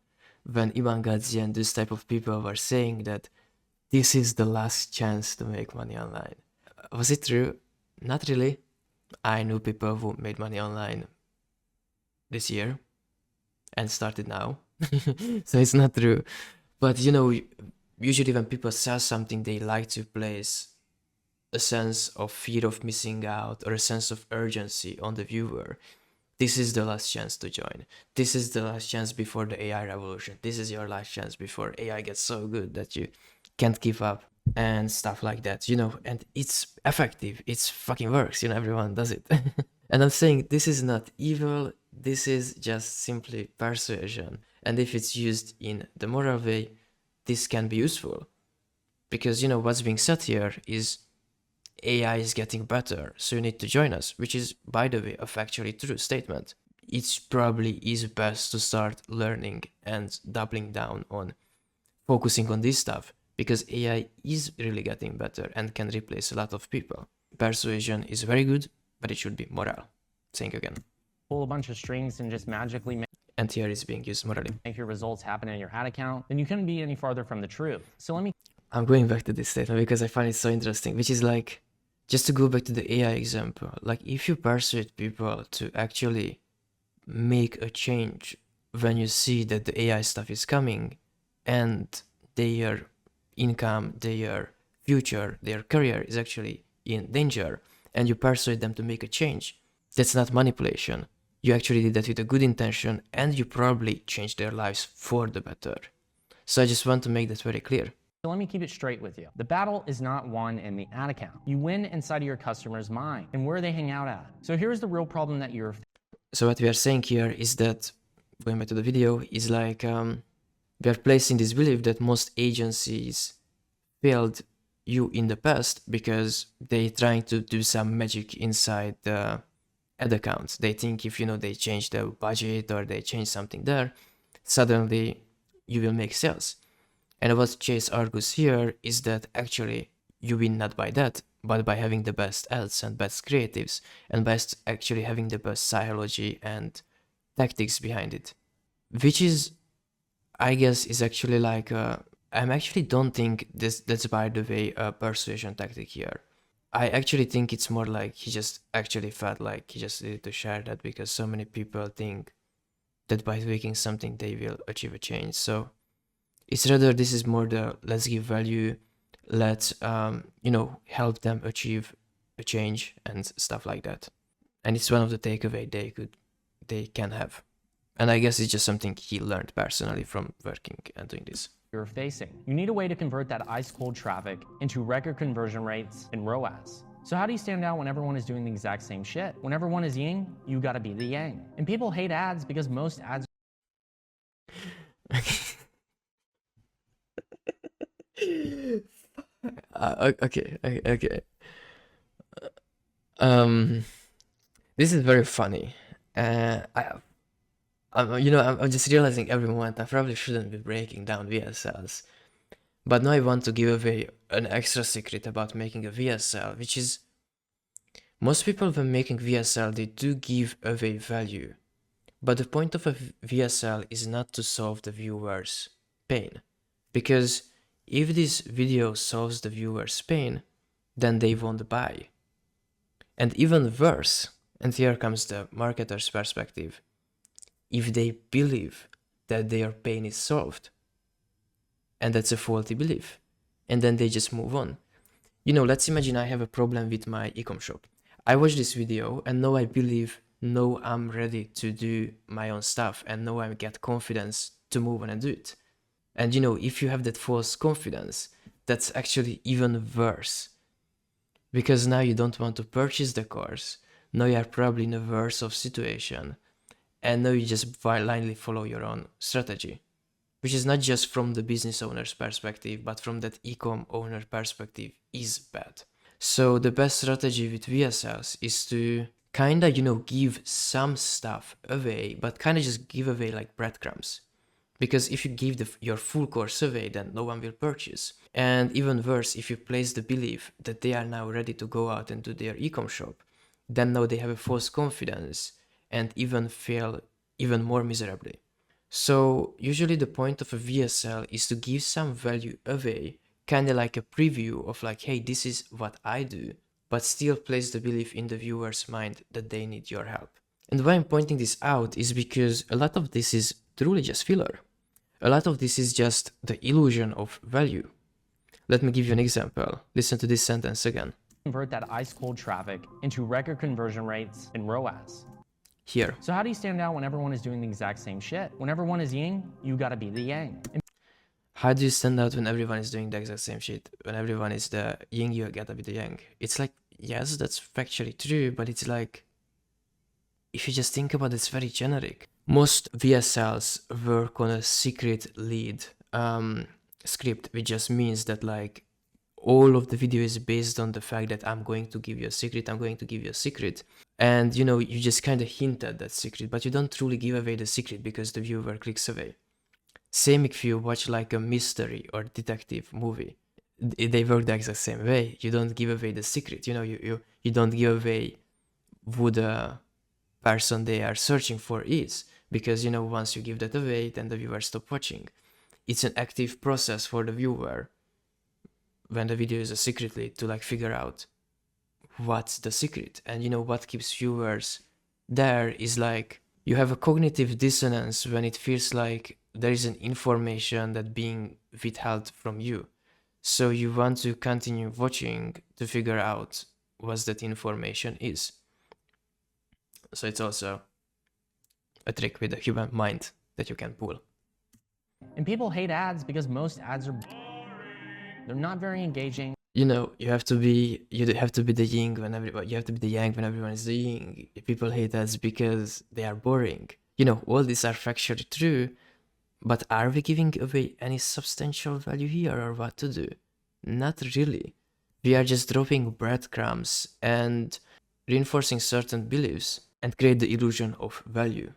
when Ivan Gadzi and this type of people were saying that this is the last chance to make money online. Was it true? Not really. I knew people who made money online this year and started now. So it's not true. But you know, usually when people sell something, they like to place a sense of fear of missing out or a sense of urgency on the viewer. This is the last chance to join. This is the last chance before the AI revolution. This is your last chance before AI gets so good that you can't give up. and stuff like that, you know, and it's effective, it's fucking works, you know, everyone does it. And I'm saying this is not evil, this is just simply persuasion. And if it's used in the moral way, this can be useful. Because, you know, what's being said here is AI is getting better, so you need to join us, which is, by the way, a factually true statement. It's probably is best to start learning and doubling down on focusing on this stuff, because AI is really getting better and can replace a lot of people. Persuasion is very good, but it should be moral. Think again. Pull a bunch of strings and just magically And here it's being used morally. make your results happen in your ad account, then you couldn't be any farther from the truth. So let me I'm going back to this statement because I find it so interesting, which is like, just to go back to the AI example, like if you persuade people to actually make a change when you see that the AI stuff is coming and their income, their future, their career is actually in danger, and you persuade them to make a change, that's not manipulation. You actually did that with a good intention, and you probably changed their lives for the better. So I just want to make that very clear. So let me keep it straight with you. The battle is not won in the ad account. You win inside of your customer's mind and where they hang out at. So here's the real problem that you're. So what we are saying here is that, going back to the video, is like we are placing this belief that most agencies failed you in the past because they trying to do some magic inside the ad accounts. They think if, you know, they change the budget or they change something there, suddenly you will make sales. And what Chase argues here is that actually you win not by that, but by having the best ads and best creatives, and best actually having the best psychology and tactics behind it. Which is, I guess, is actually like, I actually don't think that's, by the way, a persuasion tactic here. I actually think it's more like he just actually felt like he just needed to share that because so many people think that by tweaking something they will achieve a change. So it's rather, this is more the let's give value, let's you know, help them achieve a change and stuff like that. And it's one of the takeaway they can have. And I guess it's just something he learned personally from working and doing this. You're facing. You need a way to convert that ice cold traffic into record conversion rates and ROAS. So how do you stand out when everyone is doing the exact same shit? When everyone is yin, you gotta be the yang. And people hate ads because most ads Okay. This is very funny. I'm just realizing every moment I probably shouldn't be breaking down VSLs, but now I want to give away an extra secret about making a VSL, which is most people when making VSL, they do give away value, but the point of a VSL is not to solve the viewer's pain, because if this video solves the viewer's pain, then they won't buy. And even worse, and here comes the marketer's perspective, if they believe that their pain is solved, and that's a faulty belief, and then they just move on. You know, let's imagine I have a problem with my e-com shop. I watch this video and now I believe, now I'm ready to do my own stuff, and now I get confidence to move on and do it. And you know, if you have that false confidence, that's actually even worse. Because now you don't want to purchase the course, now you are probably in a worse of situation, and now you just blindly follow your own strategy. Which is not just from the business owner's perspective, but from that e-com owner perspective is bad. So the best strategy with VSLs is to kinda, you know, give some stuff away, but kinda just give away like breadcrumbs. Because if you give your full course away, then no one will purchase. And even worse, if you place the belief that they are now ready to go out and do their e-com shop, then now they have a false confidence and even fail even more miserably. So usually the point of a VSL is to give some value away, kind of like a preview of like, hey, this is what I do, but still place the belief in the viewer's mind that they need your help. And why I'm pointing this out is because a lot of this is truly just filler. A lot of this is just the illusion of value. Let me give you an example. Listen to this sentence again. convert that ice cold traffic into record conversion rates and ROAS. Here. So how do you stand out when everyone is doing the exact same shit? When everyone is yin, you gotta be the yang. How do you stand out when everyone is doing the exact same shit? When everyone is the yin, you gotta be the yang. It's like, yes, that's factually true, but it's like, if you just think about it, it's very generic. Most VSLs work on a secret lead script, which just means that like all of the video is based on the fact that I'm going to give you a secret, I'm going to give you a secret. And you know, you just kind of hint at that secret, but you don't truly give away the secret because the viewer clicks away. Same if you watch like a mystery or detective movie. They work the exact same way. You don't give away the secret. You know, you don't give away who the person they are searching for is. Because, you know, once you give that away, then the viewer stop watching. It's an active process for the viewer when the video is a secret lead to like figure out what's the secret. And you know what keeps viewers there is like you have a cognitive dissonance when it feels like there is an information that being withheld from you. So you want to continue watching to figure out what that information is. So it's also a trick with the human mind that you can pull. And people hate ads because most ads are they're not very engaging. You know, you have to be the yin when everybody, you have to be the yang when everyone is the yin. People hate ads because they are boring. You know, all these are factually true, but are we giving away any substantial value here or what to do? Not really. We are just dropping breadcrumbs and reinforcing certain beliefs and create the illusion of value.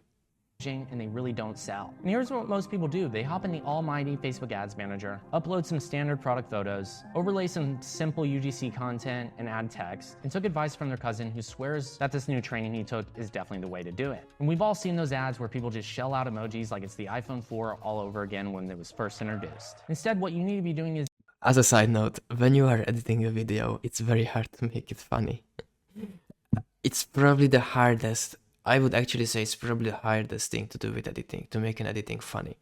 And they really don't sell. And here's what most people do. They hop in the almighty Facebook Ads Manager, upload some standard product photos, overlay some simple UGC content and add text, and took advice from their cousin who swears that this new training he took is definitely the way to do it. And we've all seen those ads where people just shell out emojis like it's the iPhone 4 all over again when it was first introduced. Instead, what you need to be doing is... As a side note, when you are editing a video, it's very hard to make it funny. It's probably the hardest. I would actually say it's probably the hardest thing to do with editing, to make an editing funny.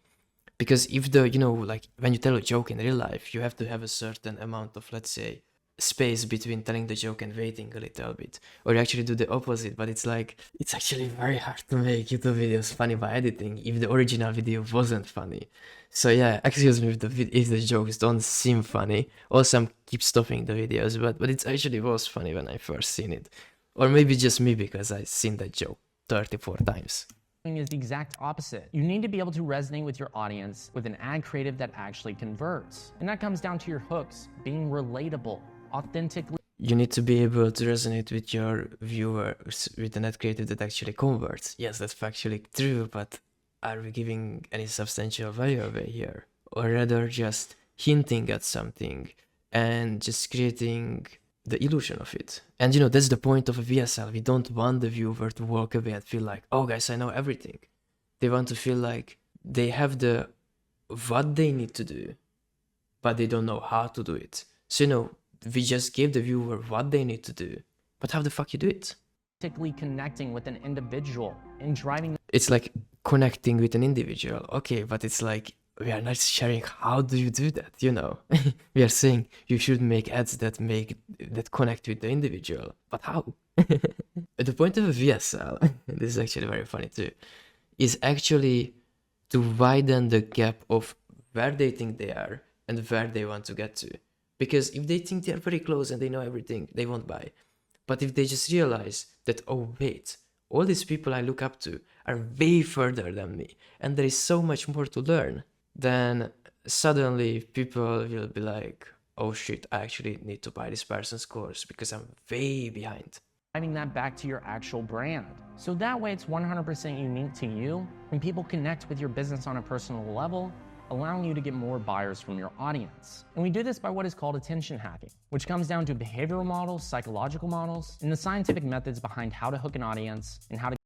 Because if the, you know, like when you tell a joke in real life, you have to have a certain amount of, let's say, space between telling the joke and waiting a little bit. Or you actually do the opposite, but it's like, it's actually very hard to make YouTube videos funny by editing if the original video wasn't funny. So yeah, excuse me if the jokes don't seem funny. Also, keep stopping the videos, but it actually was funny when I first seen it. Or maybe just me because I seen that joke 34 times. Is the exact opposite. You need to be able to resonate with your audience with an ad creative that actually converts. And that comes down to your hooks, being relatable, authentically. You need to be able to resonate with your viewers with an ad creative that actually converts. Yes, that's factually true, but are we giving any substantial value away here? Or rather just hinting at something and just creating the illusion of it. And you know, that's the point of a VSL. We don't want the viewer to walk away and feel like, oh guys, I know everything. They want to feel like they have the what they need to do, but they don't know how to do it. So you know, we just gave the viewer what they need to do, but how the fuck you do it? Connecting with an individual and driving. It's like connecting with an individual. Okay, but it's like we are not sharing how do you do that, you know. We are saying you should make ads that connect with the individual, but how? The point of a VSL, this is actually very funny too, is actually to widen the gap of where they think they are and where they want to get to. Because if they think they are very close and they know everything, they won't buy. But if they just realize that, oh wait, all these people I look up to are way further than me and there is so much more to learn, then suddenly people will be like, oh shit, I actually need to buy this person's course because I'm way behind. Driving that back to your actual brand. So that way it's 100% unique to you and people connect with your business on a personal level, allowing you to get more buyers from your audience. And we do this by what is called attention hacking, which comes down to behavioral models, psychological models, and the scientific methods behind how to hook an audience and how to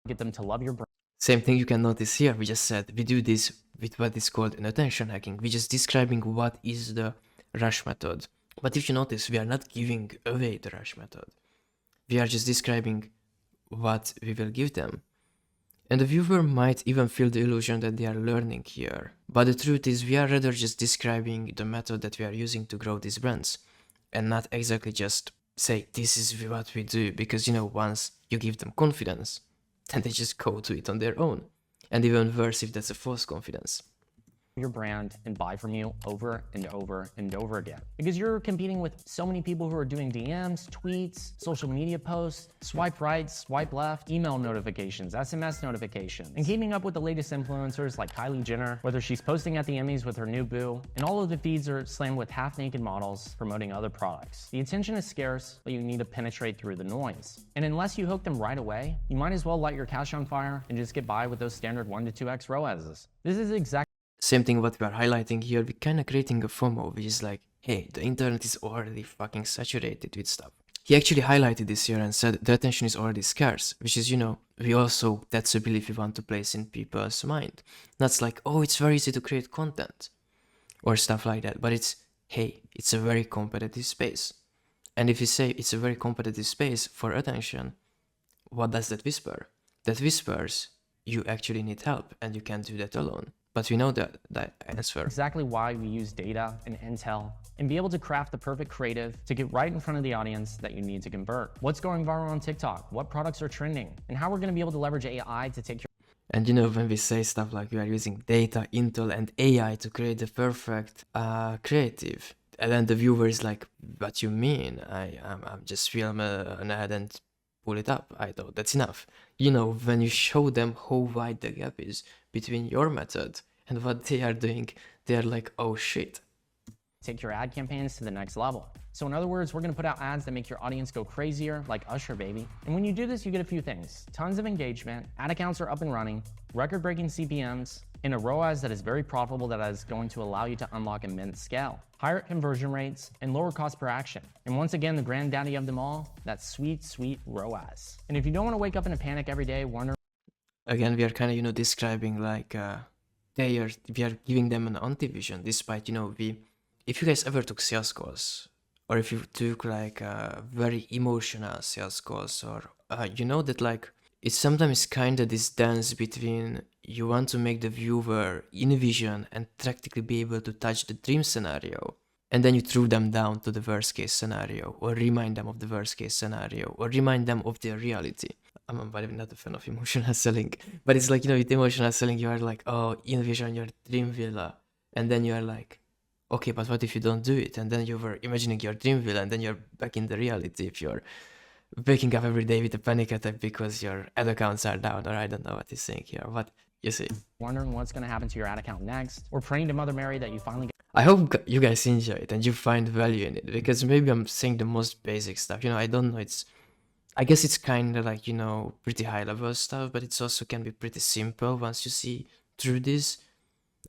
get them to love your brand. Same thing you can notice here. We just said we do this with what is called an attention hacking. We're just describing what is the rush method. But if you notice, we are not giving away the rush method. We are just describing what we will give them. And the viewer might even feel the illusion that they are learning here. But the truth is, we are rather just describing the method that we are using to grow these brands. And not exactly just say, this is what we do. Because, you know, once you give them confidence, then they just go to it on their own. And even worse if that's a false confidence. your brand and buy from you over and over and over again. Because you're competing with so many people who are doing DMs, tweets, social media posts, swipe right, swipe left, email notifications, SMS notifications, and keeping up with the latest influencers like Kylie Jenner, whether she's posting at the Emmys with her new boo, and all of the feeds are slammed with half-naked models promoting other products. The attention is scarce, but you need to penetrate through the noise. And unless you hook them right away, you might as well light your cash on fire and just get by with those standard 1 to 2x ROASs. This is exactly Same thing what we are highlighting here, we're kind of creating a FOMO, which is like, hey, the internet is already fucking saturated with stuff. He actually highlighted this here and said the attention is already scarce, which is, you know, that's a belief we want to place in people's mind. That's like, oh, it's very easy to create content or stuff like that, but it's, hey, it's a very competitive space. And if you say it's a very competitive space for attention, what does that whisper? That whispers you actually need help and you can't do that alone. But we know that answer. Exactly why we use data and intel and be able to craft the perfect creative to get right in front of the audience that you need to convert. What's going viral on TikTok? What products are trending? And how we're going to be able to leverage AI to take your... And you know, when we say stuff like we are using data, intel, and AI to create the perfect creative, and then the viewer is like, what you mean? I'm just film an ad and pull it up. I thought that's enough. You know, when you show them how wide the gap is between your method and what they are doing, they're like, oh shit. Take your ad campaigns to the next level. So in other words, we're going to put out ads that make your audience go crazier, like Usher, baby. And when you do this, you get a few things. Tons of engagement, ad accounts are up and running, record-breaking CPMs, and a ROAS that is very profitable that is going to allow you to unlock immense scale, higher conversion rates, and lower cost per action. And once again, the granddaddy of them all, that sweet, sweet ROAS. And if you don't want to wake up in a panic every day, wondering... Again, we are kind of, you know, describing like we are giving them an anti-vision, despite, you know, if you guys ever took sales calls, or if you took like very emotional sales calls, or you know that like it's sometimes kind of this dance between you want to make the viewer envision and practically be able to touch the dream scenario, and then you threw them down to the worst case scenario, or remind them of the worst case scenario, or remind them of their reality. I'm by the way not a fan of emotional selling, but it's like, you know, with emotional selling, you are like, oh, envision your dream villa, and then you are like, okay, but what if you don't do it? And then you were imagining your dream villa, and then you're back in the reality if you're waking up every day with a panic attack because your ad accounts are down, or I don't know what he's saying here, but you see. Wondering what's going to happen to your ad account next, or praying to Mother Mary that you finally get... I hope you guys enjoy it and you find value in it, because maybe I'm saying the most basic stuff, you know, I don't know, I guess it's kind of like, you know, pretty high level stuff, but it's also can be pretty simple once you see through this.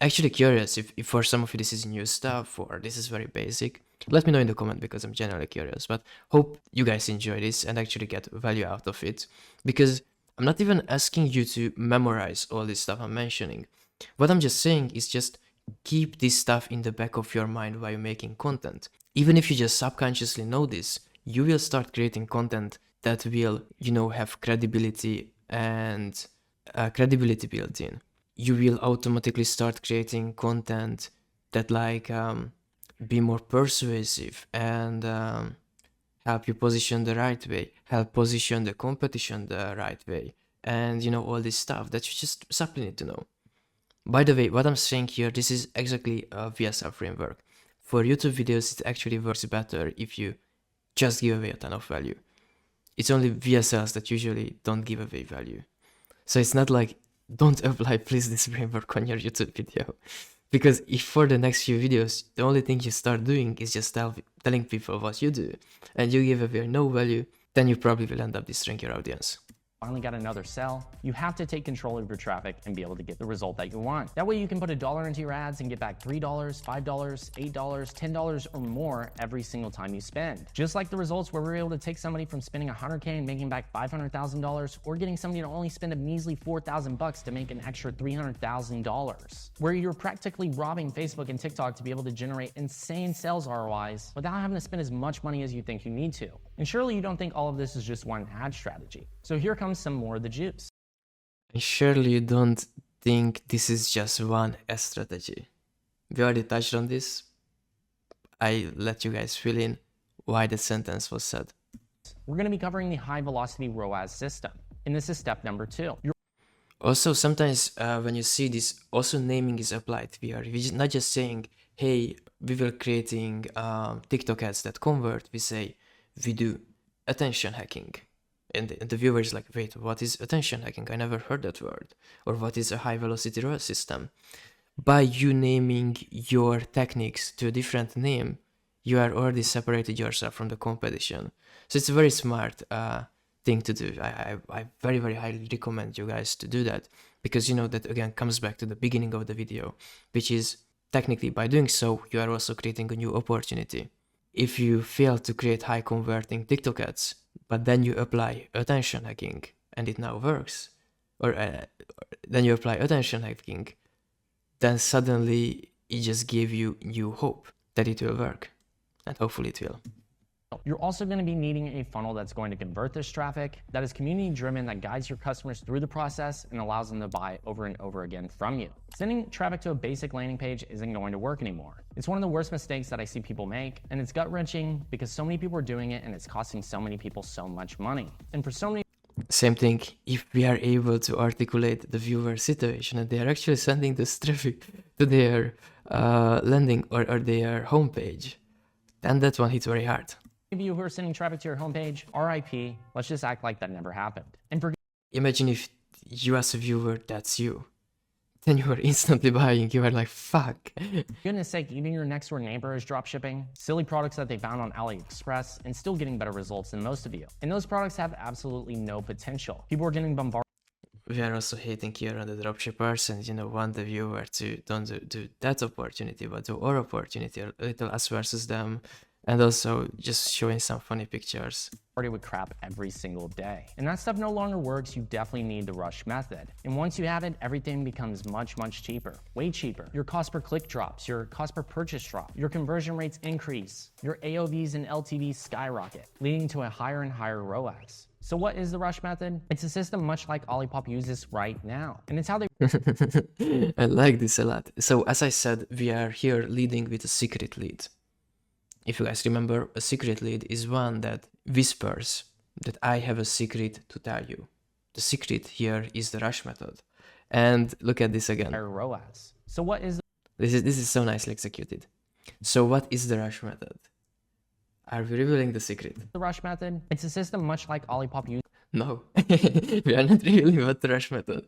Actually curious if for some of you this is new stuff or this is very basic. Let me know in the comment, because I'm generally curious, but hope you guys enjoy this and actually get value out of it, because I'm not even asking you to memorize all this stuff I'm mentioning. What I'm just saying is just keep this stuff in the back of your mind while you're making content. Even if you just subconsciously know this, you will start creating content that will, you know, have credibility and credibility built in. You will automatically start creating content that like be more persuasive and help you position the right way, help position the competition the right way, and you know, all this stuff that you just simply need to know. By the way, what I'm saying here, this is exactly a VSL framework. For YouTube videos, it actually works better if you just give away a ton of value. It's only VSLs that usually don't give away value. So it's not like, don't apply please this framework on your YouTube video. Because if for the next few videos, the only thing you start doing is just telling people what you do, and you give away no value, then you probably will end up destroying your audience. Finally got another sell, you have to take control of your traffic and be able to get the result that you want. That way you can put $1 into your ads and get back $3, $5, $8, $10 or more every single time you spend. Just like the results where we're able to take somebody from spending $100K and making back $500,000, or getting somebody to only spend a measly $4,000 to make an extra $300,000. Where you're practically robbing Facebook and TikTok to be able to generate insane sales ROIs without having to spend as much money as you think you need to. And surely you don't think all of this is just one ad strategy. So here comes some more of the juice. And surely you don't think this is just one strategy. We already touched on this. I let you guys fill in why the sentence was said. We're going to be covering the high velocity ROAS system, and this is step number 2. Also, sometimes when you see this, also naming is applied. We're not just saying, hey, we will creating TikTok ads that convert. We say, we do attention hacking. And the viewer is like, wait, what is attention hacking? I never heard that word. Or what is a high velocity ROAS system? By you naming your techniques to a different name, you are already separated yourself from the competition. So it's a very smart thing to do. I very, very highly recommend you guys to do that, because you know that again comes back to the beginning of the video, which is technically by doing so, you are also creating a new opportunity. If you fail to create high converting TikTok ads, but then you apply attention hacking and it now works, or then you apply attention hacking, then suddenly it just gave you new hope that it will work, and hopefully it will. You're also going to be needing a funnel that's going to convert this traffic, that is community driven, that guides your customers through the process and allows them to buy over and over again from you. Sending traffic to a basic landing page isn't going to work anymore. It's one of the worst mistakes that I see people make, and it's gut-wrenching because so many people are doing it and it's costing so many people so much money. And for so many Same thing, if we are able to articulate the viewer situation and they are actually sending this traffic to their landing or their homepage, then that one hits very hard. of you who are sending traffic to your homepage, RIP, let's just act like that never happened. And for Imagine if you as a viewer, that's you. Then you are instantly buying, you are like, fuck. goodness sake, even your next door neighbor is dropshipping silly products that they found on AliExpress and still getting better results than most of you. And those products have absolutely no potential. People are getting bombarded. We are also hating here on the dropshippers and, you know, want the viewer to don't do that opportunity, but do our opportunity, a little us versus them, and also just showing some funny pictures. With crap every single day. And that stuff no longer works. You definitely need the rush method. And once you have it, everything becomes much, much cheaper, way cheaper. Your cost per click drops, your cost per purchase drop, your conversion rates increase, your AOVs and LTVs skyrocket, leading to a higher and higher ROAS. So what is the rush method? It's a system much like Olipop uses right now. And it's how they I like this a lot. So as I said, we are here leading with a secret lead. If you guys remember, a secret lead is one that whispers that I have a secret to tell you. The secret here is the rush method. And look at this again. higher ROAS. So what is This is so nicely executed. So what is the rush method? Are we revealing the secret? the rush method? It's a system much like Olipop uses. No, we are not revealing what the rush method,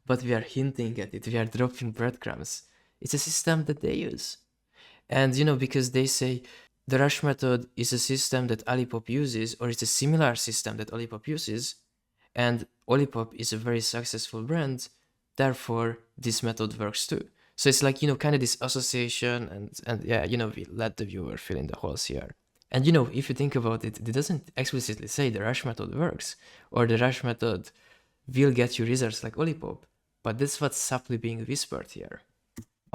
but we are hinting at it. We are dropping breadcrumbs. It's a system that they use. And you know, because they say the rush method is a system that Olipop uses, or it's a similar system that Olipop uses, and Olipop is a very successful brand, therefore this method works too. So it's like, you know, kind of this association, and yeah, you know, we let the viewer fill in the holes here. And you know, if you think about it, it doesn't explicitly say the rush method works, or the rush method will get you results like Olipop, but that's what's subtly being whispered here.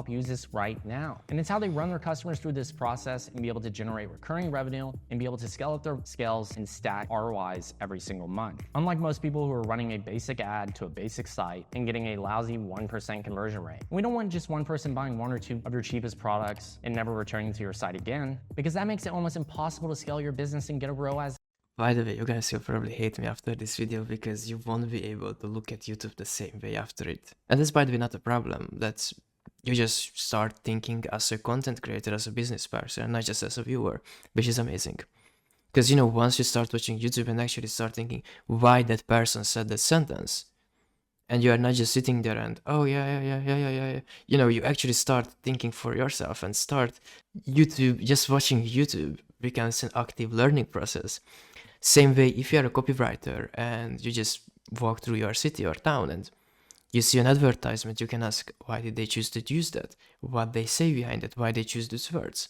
Use this right now. And it's how they run their customers through this process and be able to generate recurring revenue and be able to scale up their scales and stack ROIs every single month. Unlike most people who are running a basic ad to a basic site and getting a lousy 1% conversion rate. We don't want just one person buying one or two of your cheapest products and never returning to your site again, because that makes it almost impossible to scale your business and get a ROAS. By the way, you guys will probably hate me after this video because you won't be able to look at YouTube the same way after it. And that's by the way not a problem. That's you just start thinking as a content creator, as a business person, not just as a viewer, which is amazing. Because, you know, once you start watching YouTube and actually start thinking why that person said that sentence, and you are not just sitting there and, oh, yeah. You know, you actually start thinking for yourself and start YouTube, just watching YouTube becomes an active learning process. Same way, if you are a copywriter and you just walk through your city or town and you see an advertisement, you can ask, why did they choose to use that? What they say behind it? Why they choose those words?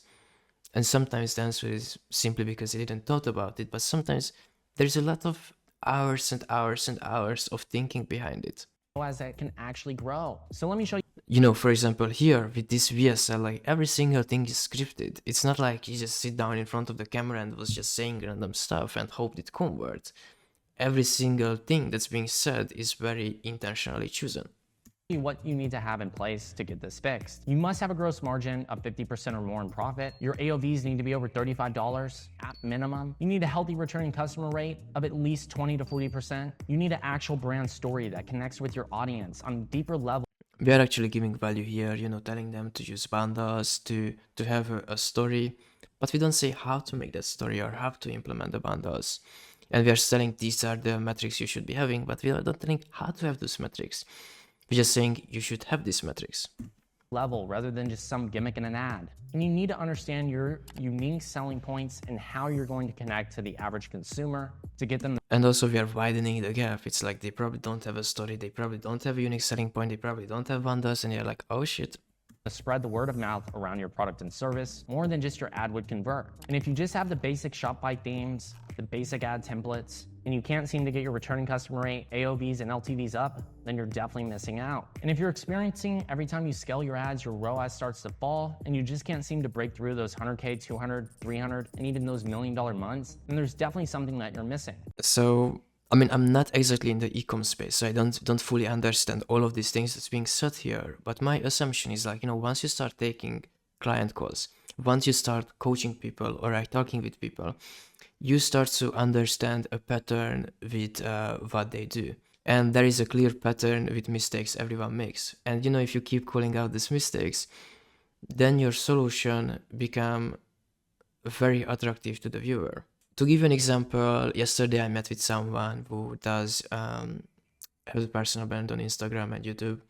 And sometimes the answer is simply because they didn't thought about it, but sometimes there's a lot of hours and hours and hours of thinking behind it. ROAS that can actually grow. So let me show you. You know, for example, here with this VSL, like every single thing is scripted. It's not like you just sit down in front of the camera and was just saying random stuff and hoped it converts. Every single thing that's being said is very intentionally chosen. what you need to have in place to get this fixed. You must have a gross margin of 50% or more in profit. Your AOVs need to be over $35 at minimum. You need a healthy returning customer rate of at least 20 to 40%. You need an actual brand story that connects with your audience on a deeper level. We are actually giving value here, telling them to use bundles, to have a story, but we don't say how to make that story or how to implement the bundles. And we are telling these are the metrics you should be having, but we are not telling how to have those metrics. We're just saying you should have these metrics. Level rather than just some gimmick in an ad. And you need to understand your unique selling points and how you're going to connect to the average consumer to get them. And also we are widening the gap. It's like they probably don't have a story, they probably don't have a unique selling point, they probably don't have bundles, and you're like, oh shit. Spread the word of mouth around your product and service more than just your ad would convert. And if you just have the basic Shopify themes, the basic ad templates, and you can't seem to get your returning customer rate, AOVs, and LTVs up, then you're definitely missing out. And if you're experiencing every time you scale your ads, your ROAS starts to fall, and you just can't seem to break through those 100K, 200, 300, and even those $1 million months, then there's definitely something that you're missing. So, I mean, I'm not exactly in the e-com space, so I don't fully understand all of these things that's being said here. But my assumption is like, once you start taking client calls, once you start coaching people or like talking with people, you start to understand a pattern with what they do. And there is a clear pattern with mistakes everyone makes. And if you keep calling out these mistakes, then your solution become very attractive to the viewer. To give an example, yesterday I met with someone who does have a personal brand on Instagram and YouTube.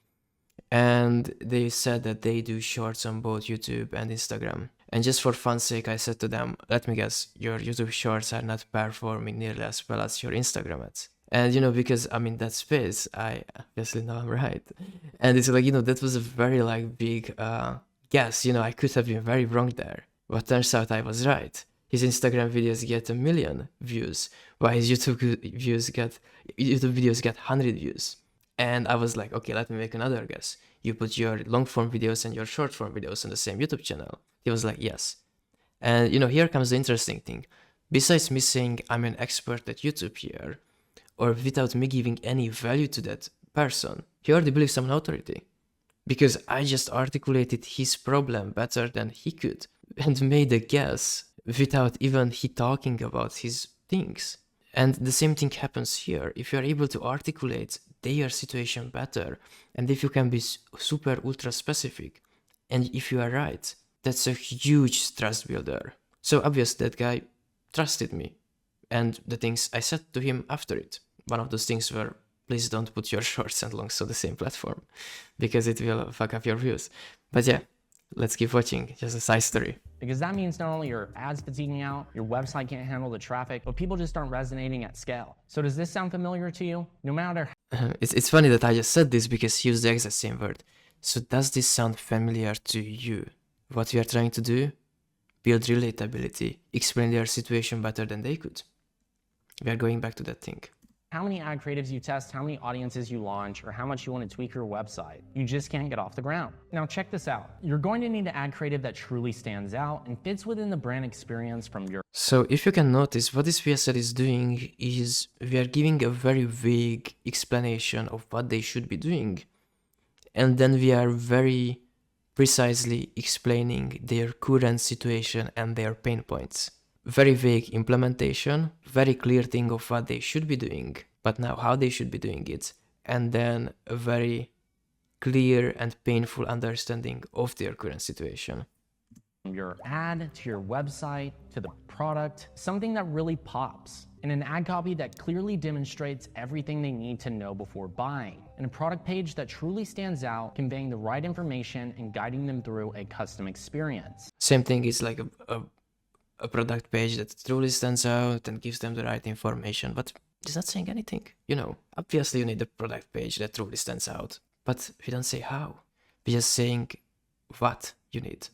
And they said that they do shorts on both YouTube and Instagram. And just for fun's sake, I said to them, let me guess, your YouTube shorts are not performing nearly as well as your Instagram ads. And because I'm in that space, I obviously know I'm right. And it's like, that was a very big guess. I could have been very wrong there. But turns out I was right. His Instagram videos get 1 million views, while his YouTube videos get 100 views. And I was like, okay, let me make another guess. You put your long form videos and your short form videos on the same YouTube channel. He was like, yes. And here comes the interesting thing. Besides me saying I'm an expert at YouTube here, or without me giving any value to that person, he already believes I'm an authority. Because I just articulated his problem better than he could and made a guess without even he talking about his things. And the same thing happens here. If you are able to articulate their situation better, and if you can be super ultra specific, and if you are right, that's a huge trust builder. So obviously that guy trusted me, and the things I said to him after it. One of those things were, please don't put your shorts and longs on the same platform, because it will fuck up your views. But yeah, let's keep watching, just a side story. Because that means not only your ads fatiguing out, your website can't handle the traffic, but people just aren't resonating at scale. So does this sound familiar to you? No matter. It's funny that I just said this because he used the exact same word. So does this sound familiar to you? What we are trying to do? Build relatability, explain their situation better than they could. We are going back to that thing. How many ad creatives you test, how many audiences you launch, or how much you want to tweak your website. You just can't get off the ground. Now check this out. You're going to need an ad creative that truly stands out and fits within the brand experience from your... So if you can notice, what this VSL is doing is we are giving a very vague explanation of what they should be doing. And then we are very precisely explaining their current situation and their pain points. Very vague implementation, very clear thing of what they should be doing, but now how they should be doing it, and then a very clear and painful understanding of their current situation. From your ad to your website to the product, something that really pops, and an ad copy that clearly demonstrates everything they need to know before buying, and a product page that truly stands out, conveying the right information and guiding them through a custom experience. Same thing is like a product page that truly stands out and gives them the right information, but it's not saying anything. Obviously you need a product page that truly stands out, but we don't say how. We're just saying what you need.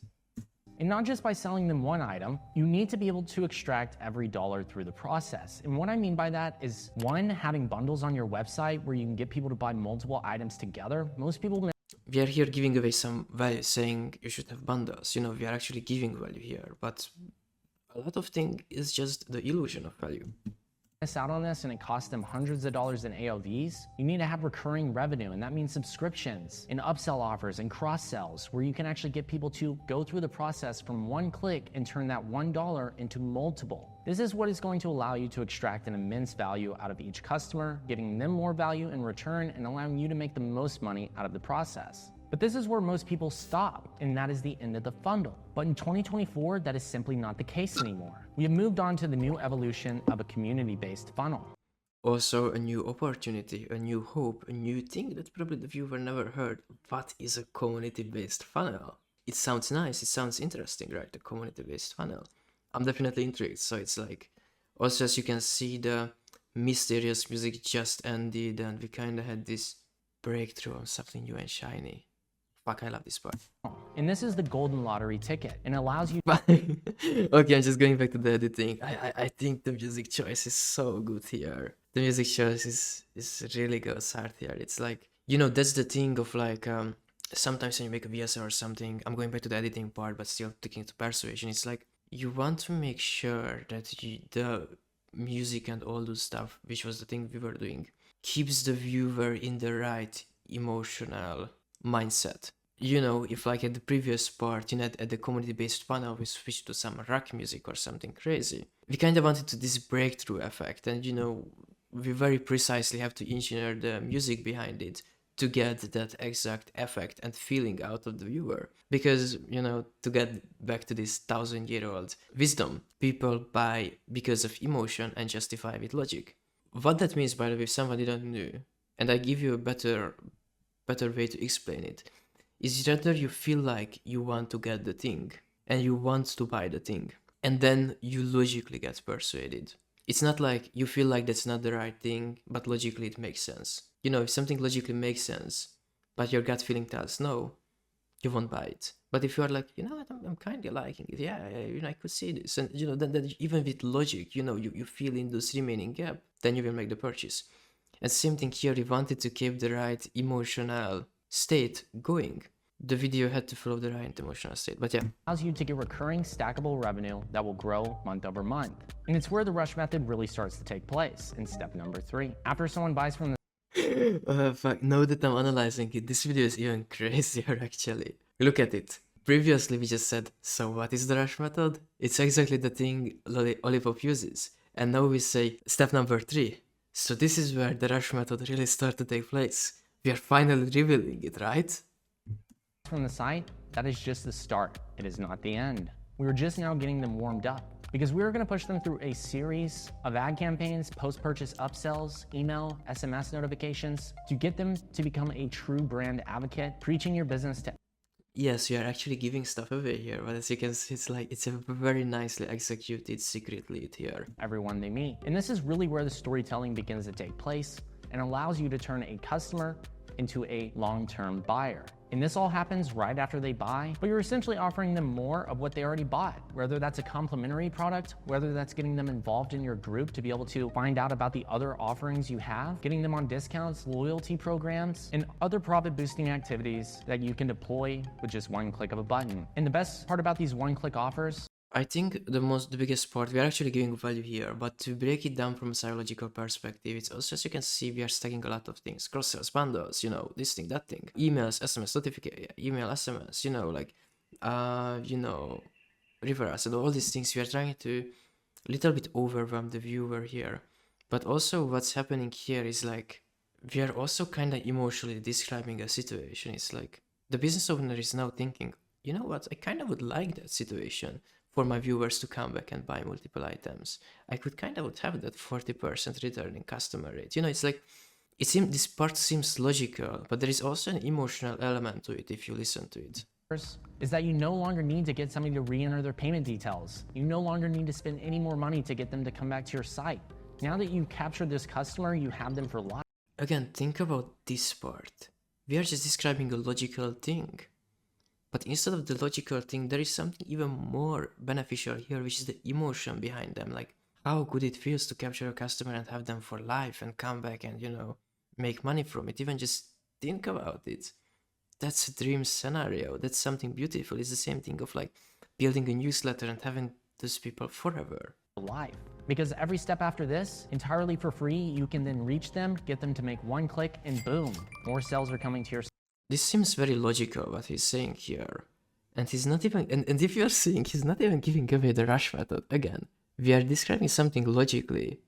And not just by selling them one item, you need to be able to extract every dollar through the process. And what I mean by that is, one, having bundles on your website where you can get people to buy multiple items together. Most people... We are here giving away some value, saying you should have bundles. We are actually giving value here, but a lot of things is just the illusion of value. miss out on this and it costs them hundreds of dollars in AOVs, you need to have recurring revenue, and that means subscriptions and upsell offers and cross sells where you can actually get people to go through the process from one click and turn that $1 into multiple. This is what is going to allow you to extract an immense value out of each customer, giving them more value in return and allowing you to make the most money out of the process. But this is where most people stop, and that is the end of the funnel. But in 2024, that is simply not the case anymore. We have moved on to the new evolution of a community-based funnel. Also a new opportunity, a new hope, a new thing that probably the viewer never heard. What is a community-based funnel? It sounds nice, it sounds interesting, right? A community-based funnel. I'm definitely intrigued. So it's like, also as you can see, the mysterious music just ended and we kind of had this breakthrough on something new and shiny. Fuck, I love this part. And this is the golden lottery ticket, and allows you Okay, I'm just going back to the editing. I think the music choice is so good here. The music choice is really goes hard here. It's like, you know, that's the thing of like, sometimes when you make a VSL or something, I'm going back to the editing part, but still sticking to Persuasion. It's like, you want to make sure that the music and all those stuff, which was the thing we were doing, keeps the viewer in the right emotional mindset. You know, if like at the previous part, you know, at the community-based funnel, we switched to some rock music or something crazy. We kind of wanted to this breakthrough effect, and you know, we very precisely have to engineer the music behind it to get that exact effect and feeling out of the viewer. Because, you know, to get back to this 1,000-year-old wisdom, people buy because of emotion and justify with logic. What that means, by the way, if somebody don't know, and I give you a better way to explain it, is rather you feel like you want to get the thing and you want to buy the thing, and then you logically get persuaded. It's not like you feel like that's not the right thing, but logically it makes sense. You know, if something logically makes sense, but your gut feeling tells no, you won't buy it. But if you are like, you know what, I'm kind of liking it, yeah, you know, I could see this, and you know, then even with logic, you know, you feel in this remaining gap, then you will make the purchase. And same thing here, we wanted to keep the right emotional state going. The video had to follow the right emotional state, but yeah. Allows you to get recurring stackable revenue that will grow month over month. And it's where the rush method really starts to take place in step number 3. After someone buys from the Fuck, now that I'm analyzing it, this video is even crazier actually. Look at it. Previously we just said, so what is the rush method? It's exactly the thing Olipop uses. And now we say, step number 3. So this is where the rush method really starts to take place. We are finally revealing it, right? From the site, that is just the start. It is not the end. We are just now getting them warmed up because we're going to push them through a series of ad campaigns, post-purchase upsells, email, SMS notifications to get them to become a true brand advocate, preaching your business to. Yes, you are actually giving stuff away here, but as you can see, it's a very nicely executed secret lead here. Everyone they meet. And this is really where the storytelling begins to take place and allows you to turn a customer into a long-term buyer. And this all happens right after they buy, but you're essentially offering them more of what they already bought, whether that's a complimentary product, whether that's getting them involved in your group to be able to find out about the other offerings you have, getting them on discounts, loyalty programs, and other profit boosting activities that you can deploy with just one click of a button. And the best part about these one-click offers, I think the biggest part, we are actually giving value here, but to break it down from a psychological perspective, it's also, as you can see, we are stacking a lot of things. Cross-sales, bundles, you know, this thing, that thing. Emails, SMS, notification, email, SMS, you know, like, you know, referrals, and all these things. We are trying to little bit overwhelm the viewer here. But also what's happening here is like, we are also kind of emotionally describing a situation. It's like, the business owner is now thinking, you know what, I kind of would like that situation for my viewers to come back and buy multiple items. I could kind of would have that 40% returning customer rate. You know, it's like, this part seems logical, but there is also an emotional element to it if you listen to it. is that you no longer need to get somebody to re-enter their payment details. You no longer need to spend any more money to get them to come back to your site. Now that you've captured this customer, you have them for life. Again, think about this part. We are just describing a logical thing. But instead of the logical thing, there is something even more beneficial here, which is the emotion behind them. Like, how good it feels to capture a customer and have them for life and come back and, you know, make money from it. Even just think about it. That's a dream scenario. That's something beautiful. It's the same thing of like building a newsletter and having those people forever. Life. Because every step after this, entirely for free, you can then reach them, get them to make one click, and boom, more sales are coming to your. This seems very logical what he's saying here. And he's not even, and if you're seeing, he's not even giving away the rush method. Again, we are describing something logically,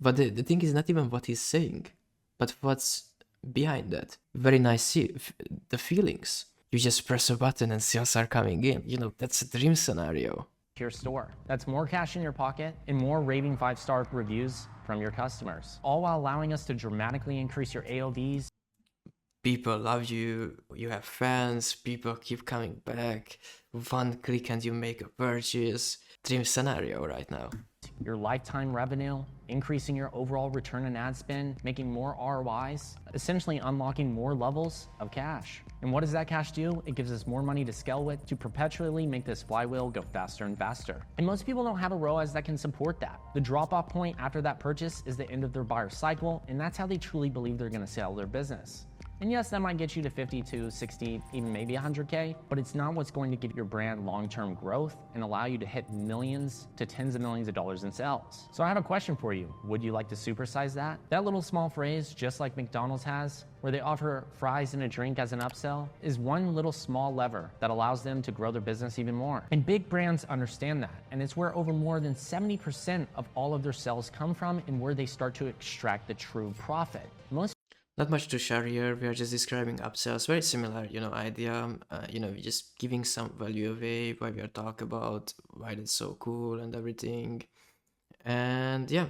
but the thing is not even what he's saying, but what's behind that. Very nice, see, the feelings. You just press a button and sales are coming in. You know, that's a dream scenario. Your store. That's more cash in your pocket and more raving 5-star reviews from your customers, all while allowing us to dramatically increase your AOVs. People love you, you have fans, people keep coming back, one click and you make a purchase. Dream scenario right now. Your lifetime revenue, increasing your overall return on ad spend, making more ROIs, essentially unlocking more levels of cash. And what does that cash do? It gives us more money to scale with to perpetually make this flywheel go faster and faster. And most people don't have a ROAS that can support that. The drop-off point after that purchase is the end of their buyer cycle, and that's how they truly believe they're gonna sell their business. And yes, that might get you to 50 to 60, even maybe 100K, but it's not what's going to give your brand long-term growth and allow you to hit millions to tens of millions of dollars in sales. So I have a question for you. Would you like to supersize that? That little small phrase, just like McDonald's has, where they offer fries and a drink as an upsell, is one little small lever that allows them to grow their business even more. And big brands understand that, and it's where over more than 70% of all of their sales come from and where they start to extract the true profit. Not much to share here, we are just describing upsells, very similar, you know, idea, you know, we're just giving some value away, why we are talking about, why that's so cool and everything, and yeah.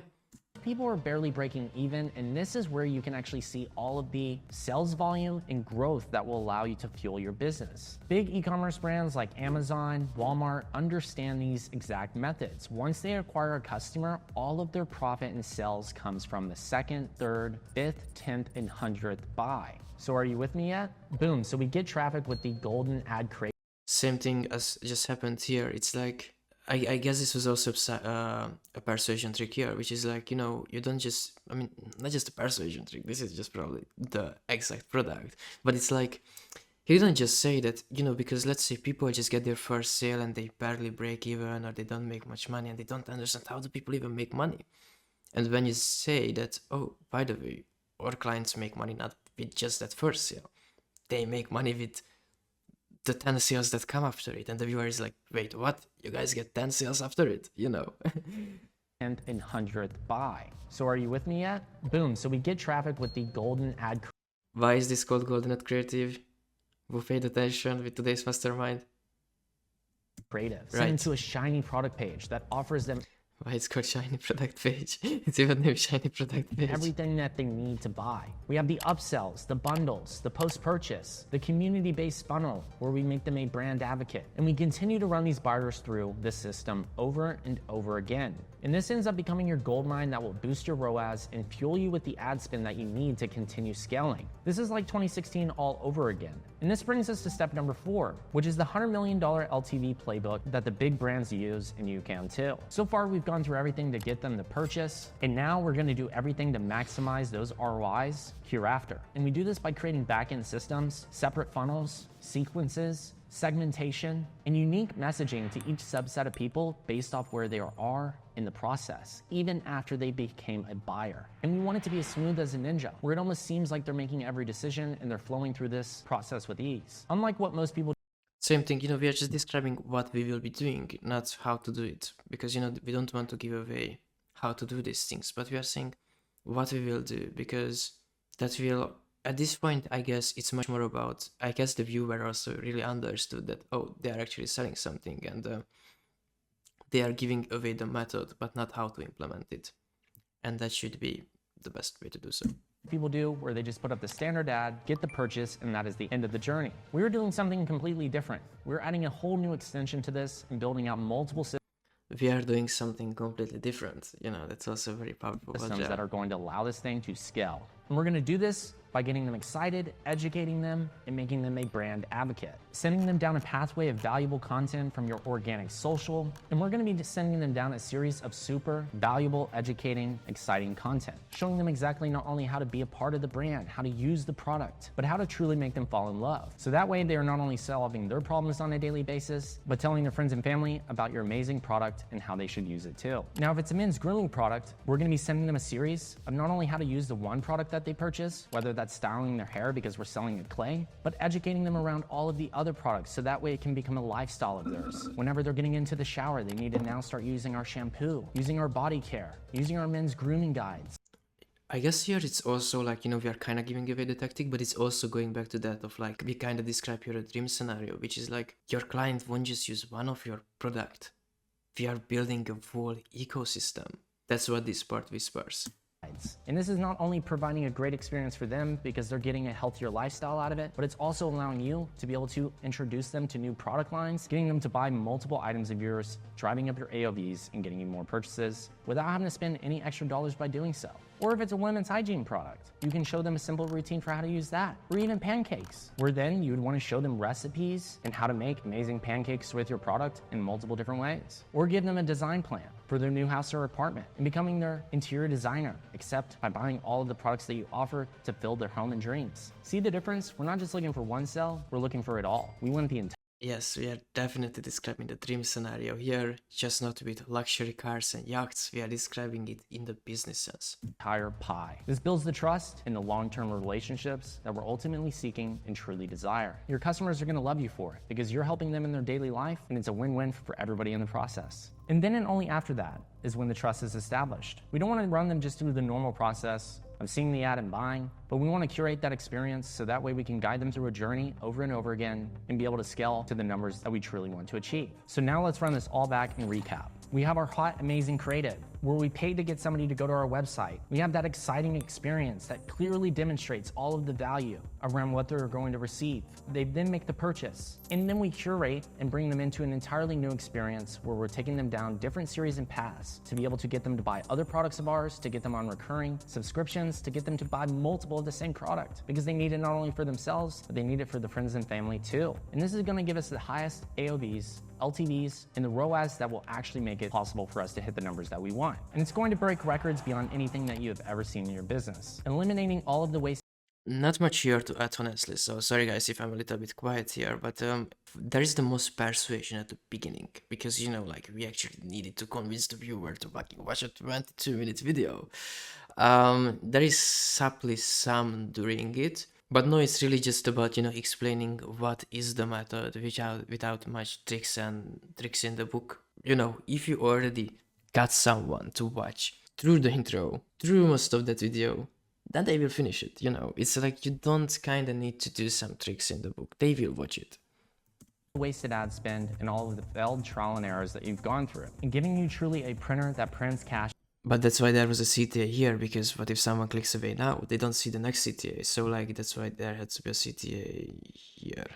People are barely breaking even, and this is where you can actually see all of the sales volume and growth that will allow you to fuel your business. Big e-commerce brands like Amazon, Walmart understand these exact methods. Once they acquire a customer, all of their profit and sales comes from the second, third, fifth, 10th, and 100th buy. So are you with me yet? Boom, so we get traffic with the golden ad creation. Same thing as just happened here. It's like, I guess this was also a persuasion trick here, which is like, you know, you don't just, I mean, not just a persuasion trick, this is just probably the exact product, but it's like, you don't just say that, you know, because let's say people just get their first sale and they barely break even, or they don't make much money and they don't understand how do people even make money. And when you say that, oh, by the way, our clients make money not with just that first sale, they make money with the 10 sales that come after it, and the viewer is like, wait, what? You guys get 10 sales after it, you know. And 100th buy. So are you with me yet? Boom, so we get traffic with the golden ad. Why is this called golden ad creative? Who paid attention with today's mastermind? Creative. Right. Send them to a shiny product page that offers them Why it's called shiny product page? It's even named shiny product page. everything that they need to buy. We have the upsells, the bundles, the post-purchase, the community-based funnel where we make them a brand advocate. And we continue to run these buyers through the system over and over again. And this ends up becoming your goldmine that will boost your ROAS and fuel you with the ad spend that you need to continue scaling. This is like 2016 all over again. And this brings us to step number 4, which is the $100 million LTV playbook that the big brands use, and you can too. So far, we've gone through everything to get them to purchase, and now we're gonna do everything to maximize those ROIs hereafter. And we do this by creating backend systems, separate funnels, sequences, segmentation, and unique messaging to each subset of people based off where they are in the process, even after they became a buyer. And we want it to be as smooth as a ninja, where it almost seems like they're making every decision and they're flowing through this process with ease. Unlike what most people. Same thing, you know, we are just describing what we will be doing, not how to do it. Because, you know, we don't want to give away how to do these things, but we are saying what we will do, because that will, at this point, I guess it's much more about, I guess the viewer also really understood that, oh, they are actually selling something, and they are giving away the method, but not how to implement it. And that should be the best way to do so. People do, where they just put up the standard ad, get the purchase, and that is the end of the journey. We're doing something completely different. We're adding a whole new extension to this and building out multiple We are doing something completely different. You know, that's also very powerful. systems that are going to allow this thing to scale. And we're gonna do this by getting them excited, educating them, and making them a brand advocate. Sending them down a pathway of valuable content from your organic social, and we're gonna be sending them down a series of super valuable, educating, exciting content. Showing them exactly not only how to be a part of the brand, how to use the product, but how to truly make them fall in love. So that way they are not only solving their problems on a daily basis, but telling their friends and family about your amazing product and how they should use it too. Now, if it's a men's grooming product, we're gonna be sending them a series of not only how to use the one product that they purchase, whether that's styling their hair because we're selling a clay, but educating them around all of the other products so that way it can become a lifestyle of theirs. Whenever they're getting into the shower, they need to now start using our shampoo, using our body care, using our men's grooming guides. I guess here it's also like, we are kind of giving away the tactic, but it's also going back to that of like, we kind of describe your dream scenario, which is like, your client won't just use one of your product. We are building a whole ecosystem. That's what this part whispers. And this is not only providing a great experience for them because they're getting a healthier lifestyle out of it, but it's also allowing you to be able to introduce them to new product lines, getting them to buy multiple items of yours, driving up your AOVs and getting you more purchases without having to spend any extra dollars by doing so. Or if it's a women's hygiene product, you can show them a simple routine for how to use that. Or even pancakes, where then you would want to show them recipes and how to make amazing pancakes with your product in multiple different ways. Or give them a design plan for their new house or apartment and becoming their interior designer, except by buying all of the products that you offer to fill their home and dreams. See the difference? We're not just looking for one sell, we're looking for it all. We want the entire. Yes, we are definitely describing the dream scenario here, just not with luxury cars and yachts, we are describing it in the business sense. Entire pie. This builds the trust in the long-term relationships that we're ultimately seeking and truly desire. Your customers are gonna love you for it because you're helping them in their daily life and it's a win-win for everybody in the process. And then and only after that is when the trust is established. We don't wanna run them just through the normal process of seeing the ad and buying, but we want to curate that experience so that way we can guide them through a journey over and over again and be able to scale to the numbers that we truly want to achieve. So now let's run this all back and recap. We have our hot, amazing creative, where we paid to get somebody to go to our website. We have that exciting experience that clearly demonstrates all of the value around what they're going to receive. They then make the purchase. And then we curate and bring them into an entirely new experience where we're taking them down different series and paths to be able to get them to buy other products of ours, to get them on recurring subscriptions, to get them to buy multiple of the same product because they need it not only for themselves, but they need it for their friends and family too. And this is gonna give us the highest AOVs, LTVs, and the ROAS that will actually make it possible for us to hit the numbers that we want. And it's going to break records beyond anything that you have ever seen in your business, eliminating all of the waste. Not much here to add, honestly, so sorry guys if I'm a little bit quiet here, but there is the most persuasion at the beginning, because like we actually needed to convince the viewer to fucking watch a 22-minute video. There is subtly some during it, but no, it's really just about, explaining what is the method without much tricks in the book. If you already got someone to watch through the intro, through most of that video, then they will finish it, It's like you don't kind of need to do some tricks in the book. They will watch it. Wasted ad spend and all of the failed trial and errors that you've gone through, and giving you truly a printer that prints cash. But that's why there was a CTA here, because what if someone clicks away now? They don't see the next CTA, so like that's why there had to be a CTA here.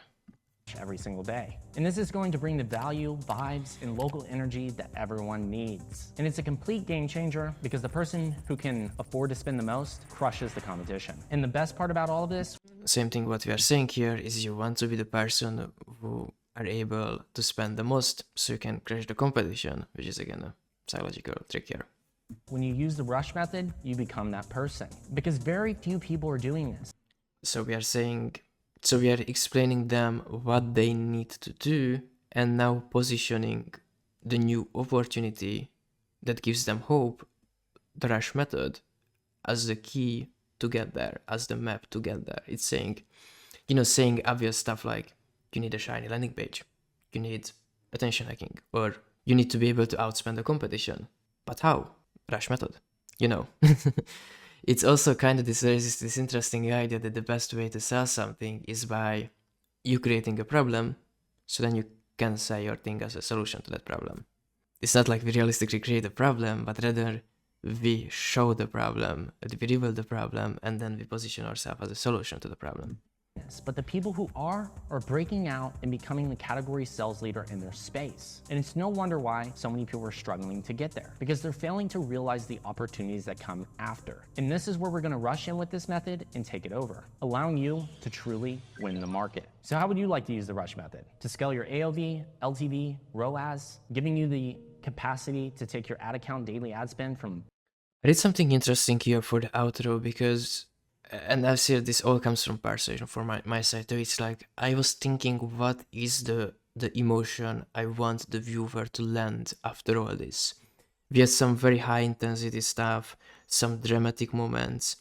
Every single day. And this is going to bring the value, vibes, and local energy that everyone needs. And it's a complete game changer because the person who can afford to spend the most crushes the competition. And the best part about all of this, same thing what we are saying here is you want to be the person who are able to spend the most so you can crush the competition, which is again a psychological trick here. When you use the rush method, you become that person because very few people are doing this. So we are explaining them what they need to do and now positioning the new opportunity that gives them hope, the rush method, as the key to get there, as the map to get there. It's saying, saying obvious stuff like you need a shiny landing page, you need attention hacking, or you need to be able to outspend the competition. But how? Rush method, It's also kind of this interesting idea that the best way to sell something is by you creating a problem, so then you can sell your thing as a solution to that problem. It's not like we realistically create a problem, but rather we show the problem, we reveal the problem, and then we position ourselves as a solution to the problem. But the people who are breaking out and becoming the category sales leader in their space. And it's no wonder why so many people are struggling to get there, because they're failing to realize the opportunities that come after. And this is where we're going to rush in with this method and take it over, allowing you to truly win the market. So how would you like to use the rush method? To scale your AOV, LTV, ROAS, giving you the capacity to take your ad account daily ad spend from... I did something interesting here for the outro because, and I've said this all comes from Persuasion for my side too. It's like I was thinking, what is the emotion I want the viewer to land after all this? We had some very high intensity stuff, some dramatic moments,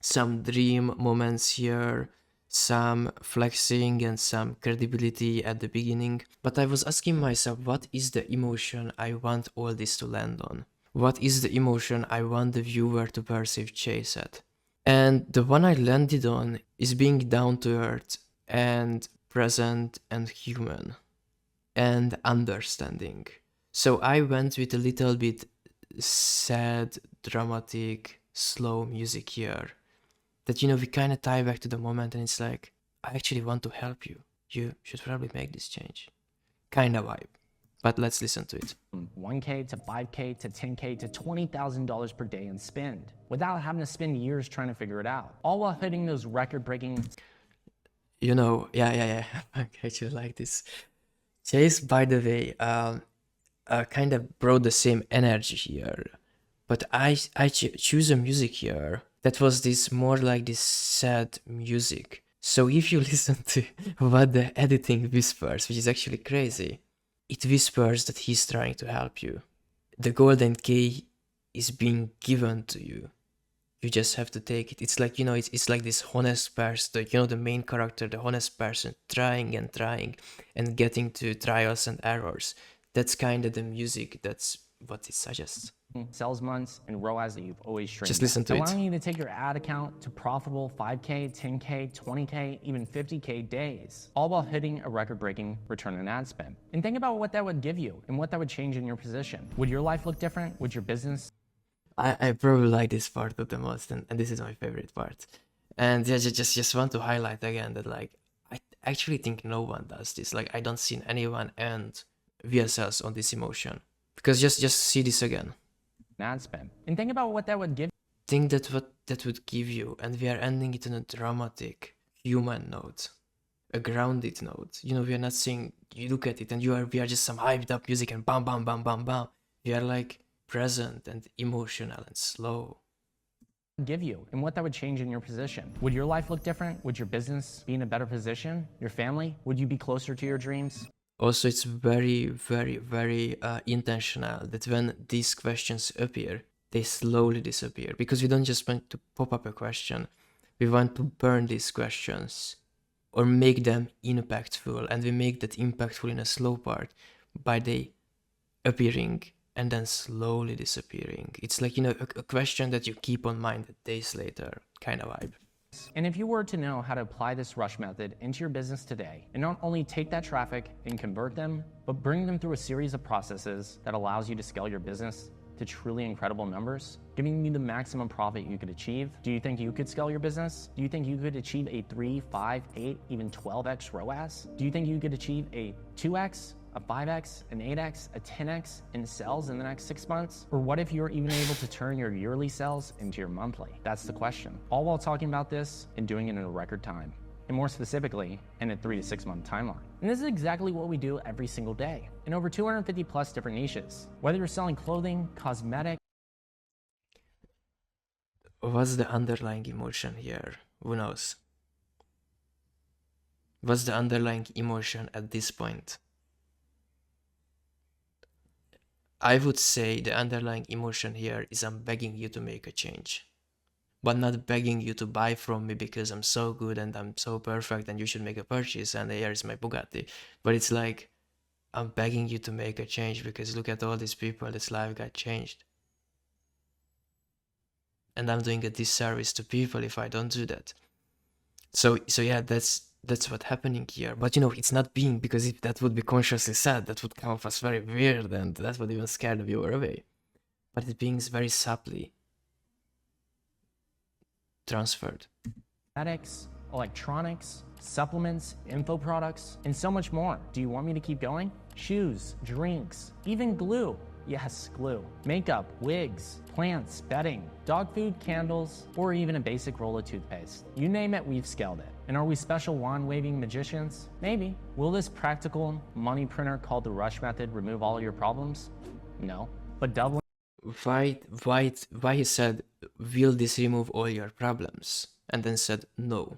some dream moments here, some flexing and some credibility at the beginning. But I was asking myself, what is the emotion I want all this to land on? What is the emotion I want the viewer to perceive Chase at? And the one I landed on is being down to earth and present and human and understanding. So I went with a little bit sad, dramatic, slow music here that, you know, we kind of tie back to the moment, and it's like, I actually want to help you. You should probably make this change. Kind of vibe. But let's listen to it. 1K to 5K to 10K to $20,000 per day in spend without having to spend years trying to figure it out, all while hitting those record-breaking... You know, yeah. I actually like this. Chase, by the way, kind of brought the same energy here, but I choose a music here that was this more like this sad music. So if you listen to what the editing whispers, which is actually crazy, it whispers that he's trying to help you. The golden key is being given to you. You just have to take it. It's like, you know, it's like this honest person, you know, the main character, the honest person, trying and getting to trials and errors. That's kind of the music, that's what it suggests. Sales months and ROAS that you've always dreamed. Just listen to it. Allowing you to take your ad account to profitable 5K, 10K, 20K, even 50K days, all while hitting a record-breaking return on ad spend. And think about what that would give you and what that would change in your position. Would your life look different? Would your business? I probably like this part of the most, and this is my favorite part. And yeah, just want to highlight again that, like, I actually think no one does this. Like, I don't see anyone end VSLs on this emotion. Because just see this again. Ad spend. And think about what that would give. Think that what that would give you, and we are ending it on a dramatic, human note, a grounded note. You know, we are not saying, you look at it and we are just some hyped up music and bam bam bam bam bam. We are like present and emotional and slow. Give you and what that would change in your position. Would your life look different? Would your business be in a better position? Your family? Would you be closer to your dreams? Also, it's very, very, very intentional that when these questions appear, they slowly disappear, because we don't just want to pop up a question. We want to burn these questions or make them impactful, and we make that impactful in a slow part by they appearing and then slowly disappearing. It's like, you know, a question that you keep on mind days later, kind of vibe. And if you were to know how to apply this rush method into your business today, and not only take that traffic and convert them, but bring them through a series of processes that allows you to scale your business to truly incredible numbers, giving you the maximum profit you could achieve, do you think you could scale your business? Do you think you could achieve a 3, 5, 8, even 12x ROAS? Do you think you could achieve a 2x, a 5x, an 8x, a 10x in sales in the next 6 months? Or what if you're even able to turn your yearly sales into your monthly? That's the question. All while talking about this and doing it in a record time. And more specifically, in a 3 to 6 month timeline. And this is exactly what we do every single day in over 250 plus different niches. Whether you're selling clothing, cosmetics. What's the underlying emotion here? Who knows? What's the underlying emotion at this point? I would say the underlying emotion here is I'm begging you to make a change. But not begging you to buy from me because I'm so good and I'm so perfect and you should make a purchase and here is my Bugatti. But it's like, I'm begging you to make a change because look at all these people, this life got changed. And I'm doing a disservice to people if I don't do that. So yeah, that's what's happening here. But you know, it's not being, because if that would be consciously said, that would come off as very weird and that would even scare the viewer away. But it being very subtly transferred. Cosmetics, electronics, supplements, info products, and so much more. Do you want me to keep going? Shoes, drinks, even glue. Yes, glue. Makeup, wigs, plants, bedding, dog food, candles, or even a basic roll of toothpaste. You name it, we've scaled it. And are we special wand-waving magicians? Maybe. Will this practical money printer called the Rush Method remove all your problems? No. But doubling Why he said, will this remove all your problems? And then said no.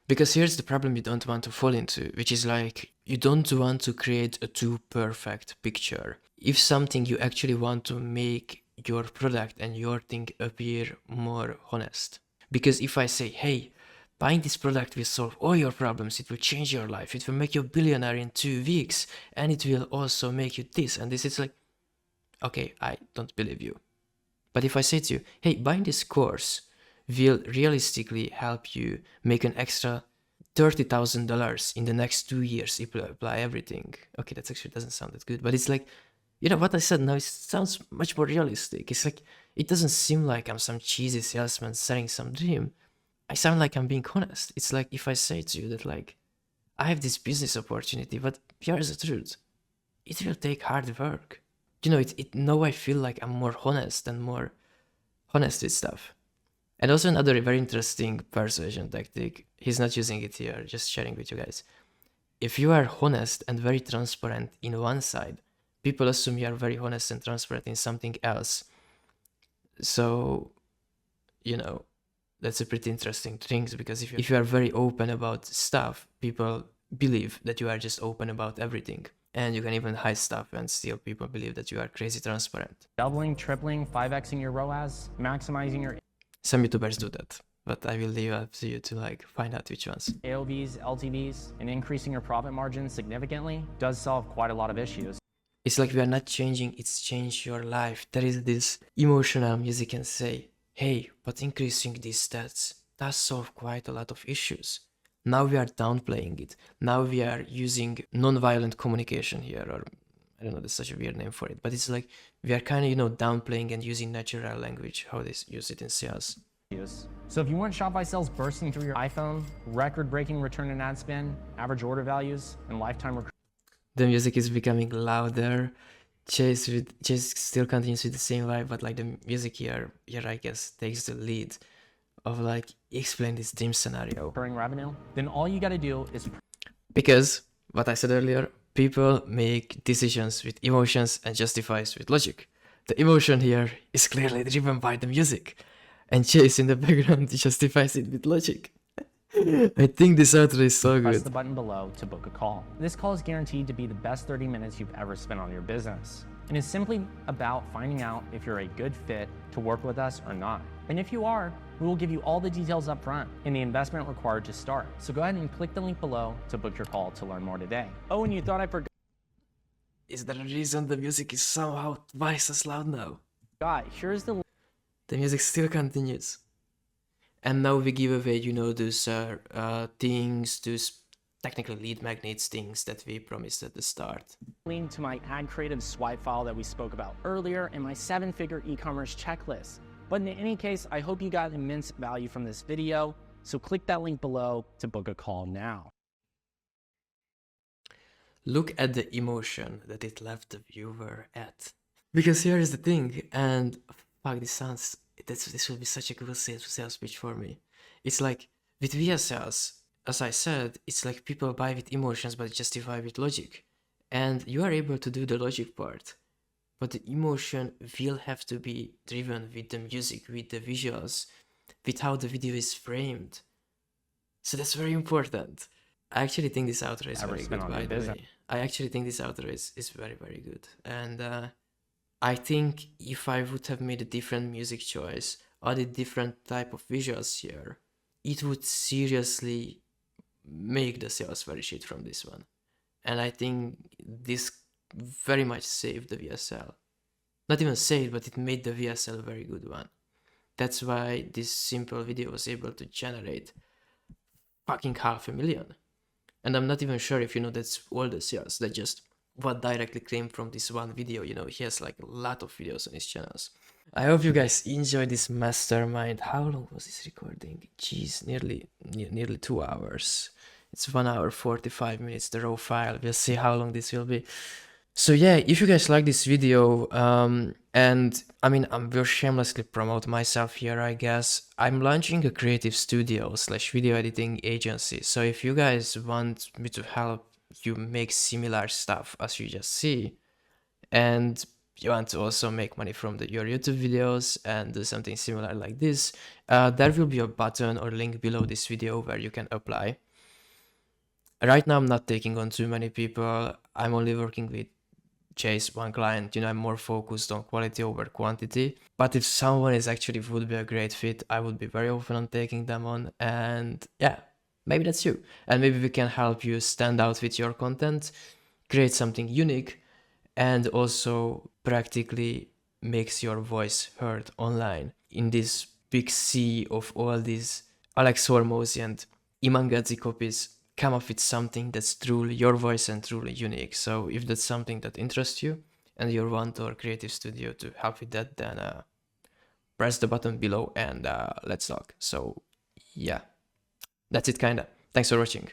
Because here's the problem you don't want to fall into, which is like, you don't want to create a too perfect picture. If something you actually want to make your product and your thing appear more honest. Because if I say, hey, buying this product will solve all your problems, it will change your life, it will make you a billionaire in 2 weeks, and it will also make you this and this, it's like, okay, I don't believe you. But if I say to you, hey, buying this course will realistically help you make an extra $30,000 in the next 2 years if you apply everything. Okay, that actually doesn't sound that good, but it's like, you know, what I said now, it sounds much more realistic. It's like, it doesn't seem like I'm some cheesy salesman selling some dream. I sound like I'm being honest. It's like if I say to you that, like, I have this business opportunity, but here's the truth. It will take hard work. You know, now I feel like I'm more honest and more honest with stuff. And also another very interesting persuasion tactic, he's not using it here, just sharing with you guys. If you are honest and very transparent in one side, people assume you are very honest and transparent in something else. So, you know, that's a pretty interesting thing, because if you are very open about stuff, people believe that you are just open about everything. And you can even hide stuff and still people believe that you are crazy transparent. doubling, tripling, 5xing your ROAS, maximizing your Some YouTubers do that, but I will leave up to you to like find out which ones. AOVs, LTVs, and increasing your profit margin significantly does solve quite a lot of issues. It's like we are not changing, it's changed your life. There is this emotional music and say, hey, but increasing these stats does solve quite a lot of issues. Now we are downplaying it. Now we are using non-violent communication here, or I don't know, there's such a weird name for it, but it's like we are kind of, you know, downplaying and using natural language, how they use it in sales. So if you want Shopify sales bursting through your iPhone, record-breaking return on ad spend, average order values, and lifetime The music is becoming louder. Chase still continues with the same vibe, but like the music here I guess takes the lead of like explain this dream scenario. recurring revenue, then all you got to do is Because what I said earlier, people make decisions with emotions and justifies with logic. The emotion here is clearly driven by the music, and Chase in the background justifies it with logic. I think this outro is so press good. the button below to book a call. This call is guaranteed to be the best 30 minutes you've ever spent on your business. And it's simply about finding out if you're a good fit to work with us or not. And if you are, we will give you all the details up front and the investment required to start. So go ahead and click the link below to book your call to learn more today. Oh, and you thought I forgot? Is there a reason the music is somehow twice as loud now? Here's the The music still continues. And now we give away, you know, those things, those technically lead magnets things that we promised at the start. link to my ad creative swipe file that we spoke about earlier and my 7-figure e-commerce checklist. But in any case, I hope you got immense value from this video. So click that link below to book a call now. Look at the emotion that it left the viewer at. Because here is the thing, and fuck, this will be such a good sales pitch for me. It's like, with VSLs, as I said, it's like people buy with emotions but justify with logic. And you are able to do the logic part. But the emotion will have to be driven with the music, with the visuals, with how the video is framed. So that's very important. I actually think this outro is very good, by the way. I actually think this outro is very, very good. And I think if I would have made a different music choice, or a different type of visuals here, it would seriously make the sales very shit from this one. And I think this very much saved the VSL. Not even saved, but it made the VSL a very good one. That's why this simple video was able to generate fucking 500,000. And I'm not even sure if, you know, that's all the sales. That just what directly came from this one video. You know, he has like a lot of videos on his channels. I hope you guys enjoyed this mastermind. How long was this recording? Jeez, nearly 2 hours. It's 1 hour 45 minutes, the raw file. We'll see how long this will be. So yeah, if you guys like this video, and I mean, I will shamelessly promote myself here, I guess. I'm launching a creative studio / video editing agency. So if you guys want me to help you make similar stuff as you just see, and you want to also make money from your YouTube videos and do something similar like this, there will be a button or link below this video where you can apply. Right now I'm not taking on too many people. I'm only working with Chase, one client. You know, I'm more focused on quality over quantity. But if someone is actually would be a great fit, I would be very open on taking them on. And yeah, maybe that's you. And maybe we can help you stand out with your content, create something unique, and also practically makes your voice heard online in this big sea of all these Alex Hormozzi and Iman Gadzhi copies. Come up with something that's truly your voice and truly unique. So if that's something that interests you and you want our creative studio to help with that, then press the button below and let's talk. So yeah, that's it kinda. Thanks for watching.